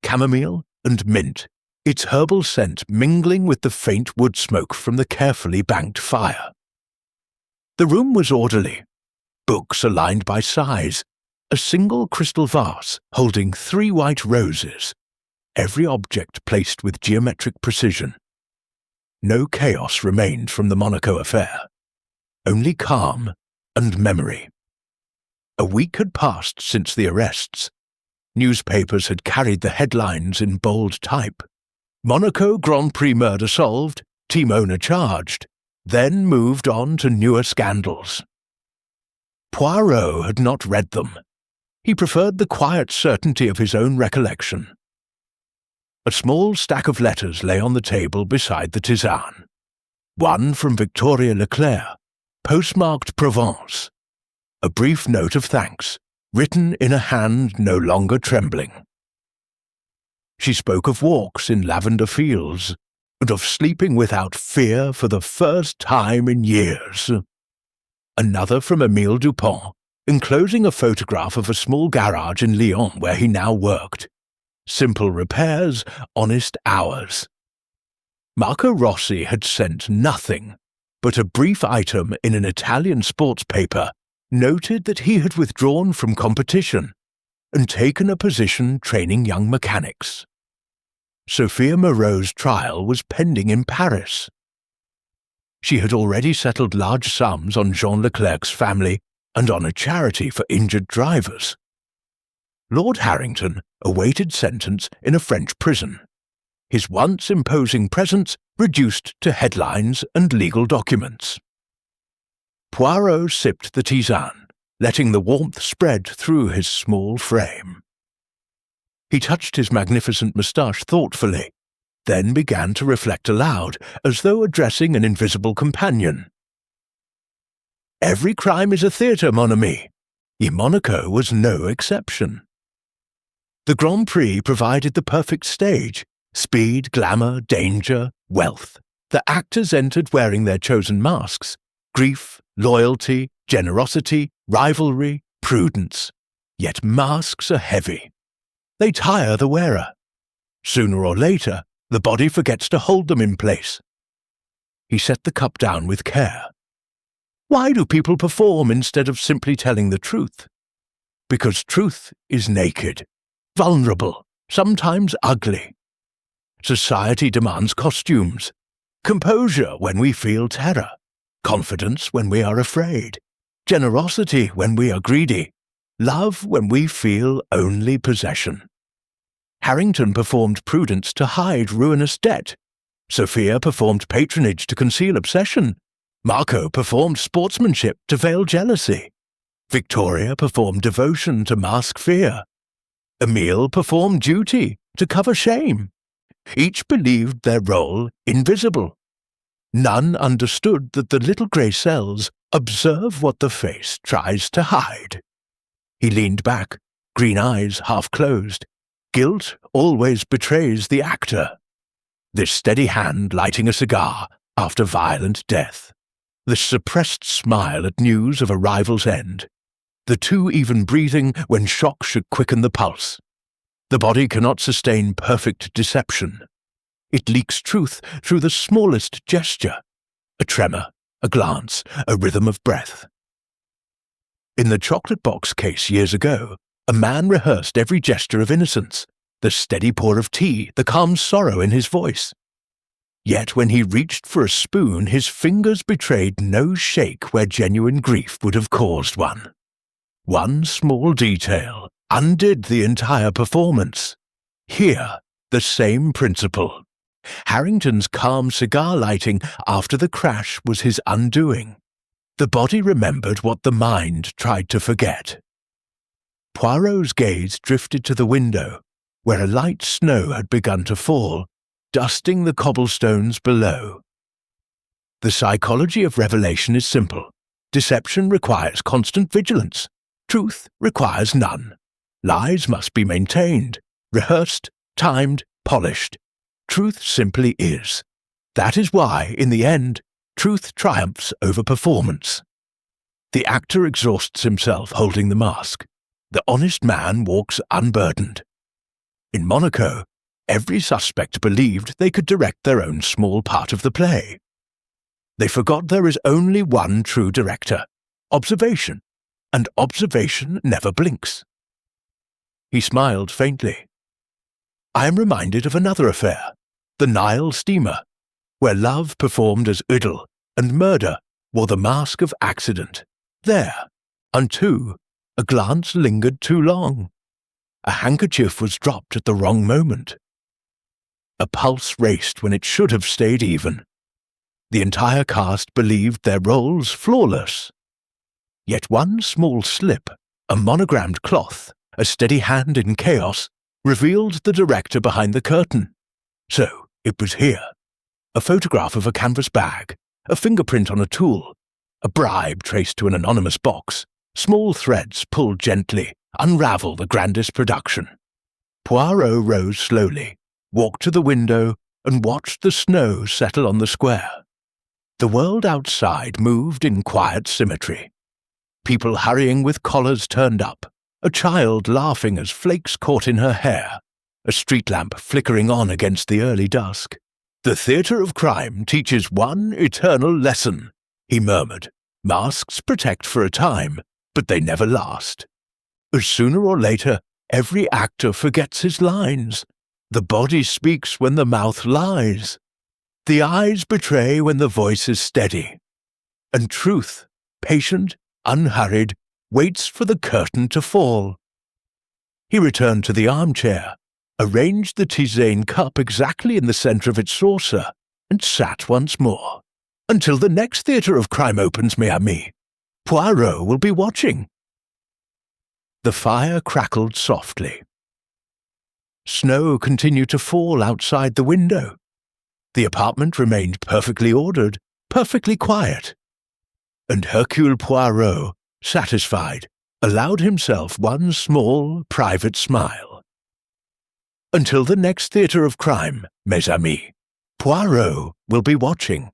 chamomile and mint, its herbal scent mingling with the faint wood smoke from the carefully banked fire. The room was orderly, books aligned by size, a single crystal vase holding 3 white roses, every object placed with geometric precision. No chaos remained from the Monaco affair, only calm and memory. A week had passed since the arrests. Newspapers had carried the headlines in bold type. Monaco Grand Prix murder solved, team owner charged, then moved on to newer scandals. Poirot had not read them. He preferred the quiet certainty of his own recollection. A small stack of letters lay on the table beside the tisane. One from Victoria Leclerc, postmarked Provence. A brief note of thanks, written in a hand no longer trembling. She spoke of walks in lavender fields, and of sleeping without fear for the first time in years. Another from Émile Dupont, enclosing a photograph of a small garage in Lyon where he now worked. Simple repairs, honest hours. Marco Rossi had sent nothing, but a brief item in an Italian sports paper noted that he had withdrawn from competition and taken a position training young mechanics. Sophia Moreau's trial was pending in Paris. She had already settled large sums on Jean Leclerc's family and on a charity for injured drivers. Lord Harrington awaited sentence in a French prison, his once imposing presence reduced to headlines and legal documents. Poirot sipped the tisane, letting the warmth spread through his small frame. He touched his magnificent moustache thoughtfully, then began to reflect aloud, as though addressing an invisible companion. Every crime is a theatre, mon ami. Monaco was no exception. The Grand Prix provided the perfect stage: speed, glamour, danger, wealth. The actors entered wearing their chosen masks: grief, loyalty, generosity, rivalry, prudence. Yet masks are heavy. They tire the wearer. Sooner or later, the body forgets to hold them in place. He set the cup down with care. Why do people perform instead of simply telling the truth? Because truth is naked, vulnerable, sometimes ugly. Society demands costumes, composure when we feel terror, confidence when we are afraid, generosity when we are greedy, love when we feel only possession. Harrington performed prudence to hide ruinous debt. Sophia performed patronage to conceal obsession. Marco performed sportsmanship to veil jealousy. Victoria performed devotion to mask fear. Émile performed duty to cover shame. Each believed their role invisible. None understood that the little grey cells observe what the face tries to hide. He leaned back, green eyes half closed. Guilt always betrays the actor. This steady hand lighting a cigar after violent death. This suppressed smile at news of a rival's end. The too even breathing when shock should quicken the pulse. The body cannot sustain perfect deception. It leaks truth through the smallest gesture. A tremor, a glance, a rhythm of breath. In the chocolate box case years ago, a man rehearsed every gesture of innocence, the steady pour of tea, the calm sorrow in his voice. Yet when he reached for a spoon, his fingers betrayed no shake where genuine grief would have caused one. One small detail undid the entire performance. Here, the same principle. Harrington's calm cigar lighting after the crash was his undoing. The body remembered what the mind tried to forget. Poirot's gaze drifted to the window, where a light snow had begun to fall, dusting the cobblestones below. The psychology of revelation is simple. Deception requires constant vigilance. Truth requires none. Lies must be maintained, rehearsed, timed, polished. Truth simply is. That is why, in the end, truth triumphs over performance. The actor exhausts himself holding the mask. The honest man walks unburdened. In Monaco, every suspect believed they could direct their own small part of the play. They forgot there is only one true director, observation, and observation never blinks. He smiled faintly. I am reminded of another affair, the Nile steamer, where love performed as idol and murder wore the mask of accident. There, unto, a glance lingered too long. A handkerchief was dropped at the wrong moment. A pulse raced when it should have stayed even. The entire cast believed their roles flawless. Yet one small slip, a monogrammed cloth, a steady hand in chaos, revealed the director behind the curtain. So, it was here. A photograph of a canvas bag, a fingerprint on a tool, a bribe traced to an anonymous box, small threads pulled gently, unravel the grandest production. Poirot rose slowly, walked to the window, and watched the snow settle on the square. The world outside moved in quiet symmetry. People hurrying with collars turned up, a child laughing as flakes caught in her hair, a street lamp flickering on against the early dusk. The theatre of crime teaches one eternal lesson, he murmured. Masks protect for a time, but they never last. Sooner or later, every actor forgets his lines. The body speaks when the mouth lies. The eyes betray when the voice is steady. And truth, patient, unhurried, waits for the curtain to fall. He returned to the armchair, arranged the tisane cup exactly in the centre of its saucer, and sat once more. Until the next theatre of crime opens, mes amis. Poirot will be watching. The fire crackled softly. Snow continued to fall outside the window. The apartment remained perfectly ordered, perfectly quiet. And Hercule Poirot, satisfied, allowed himself one small, private smile. Until the next theatre of crime, mes amis, Poirot will be watching.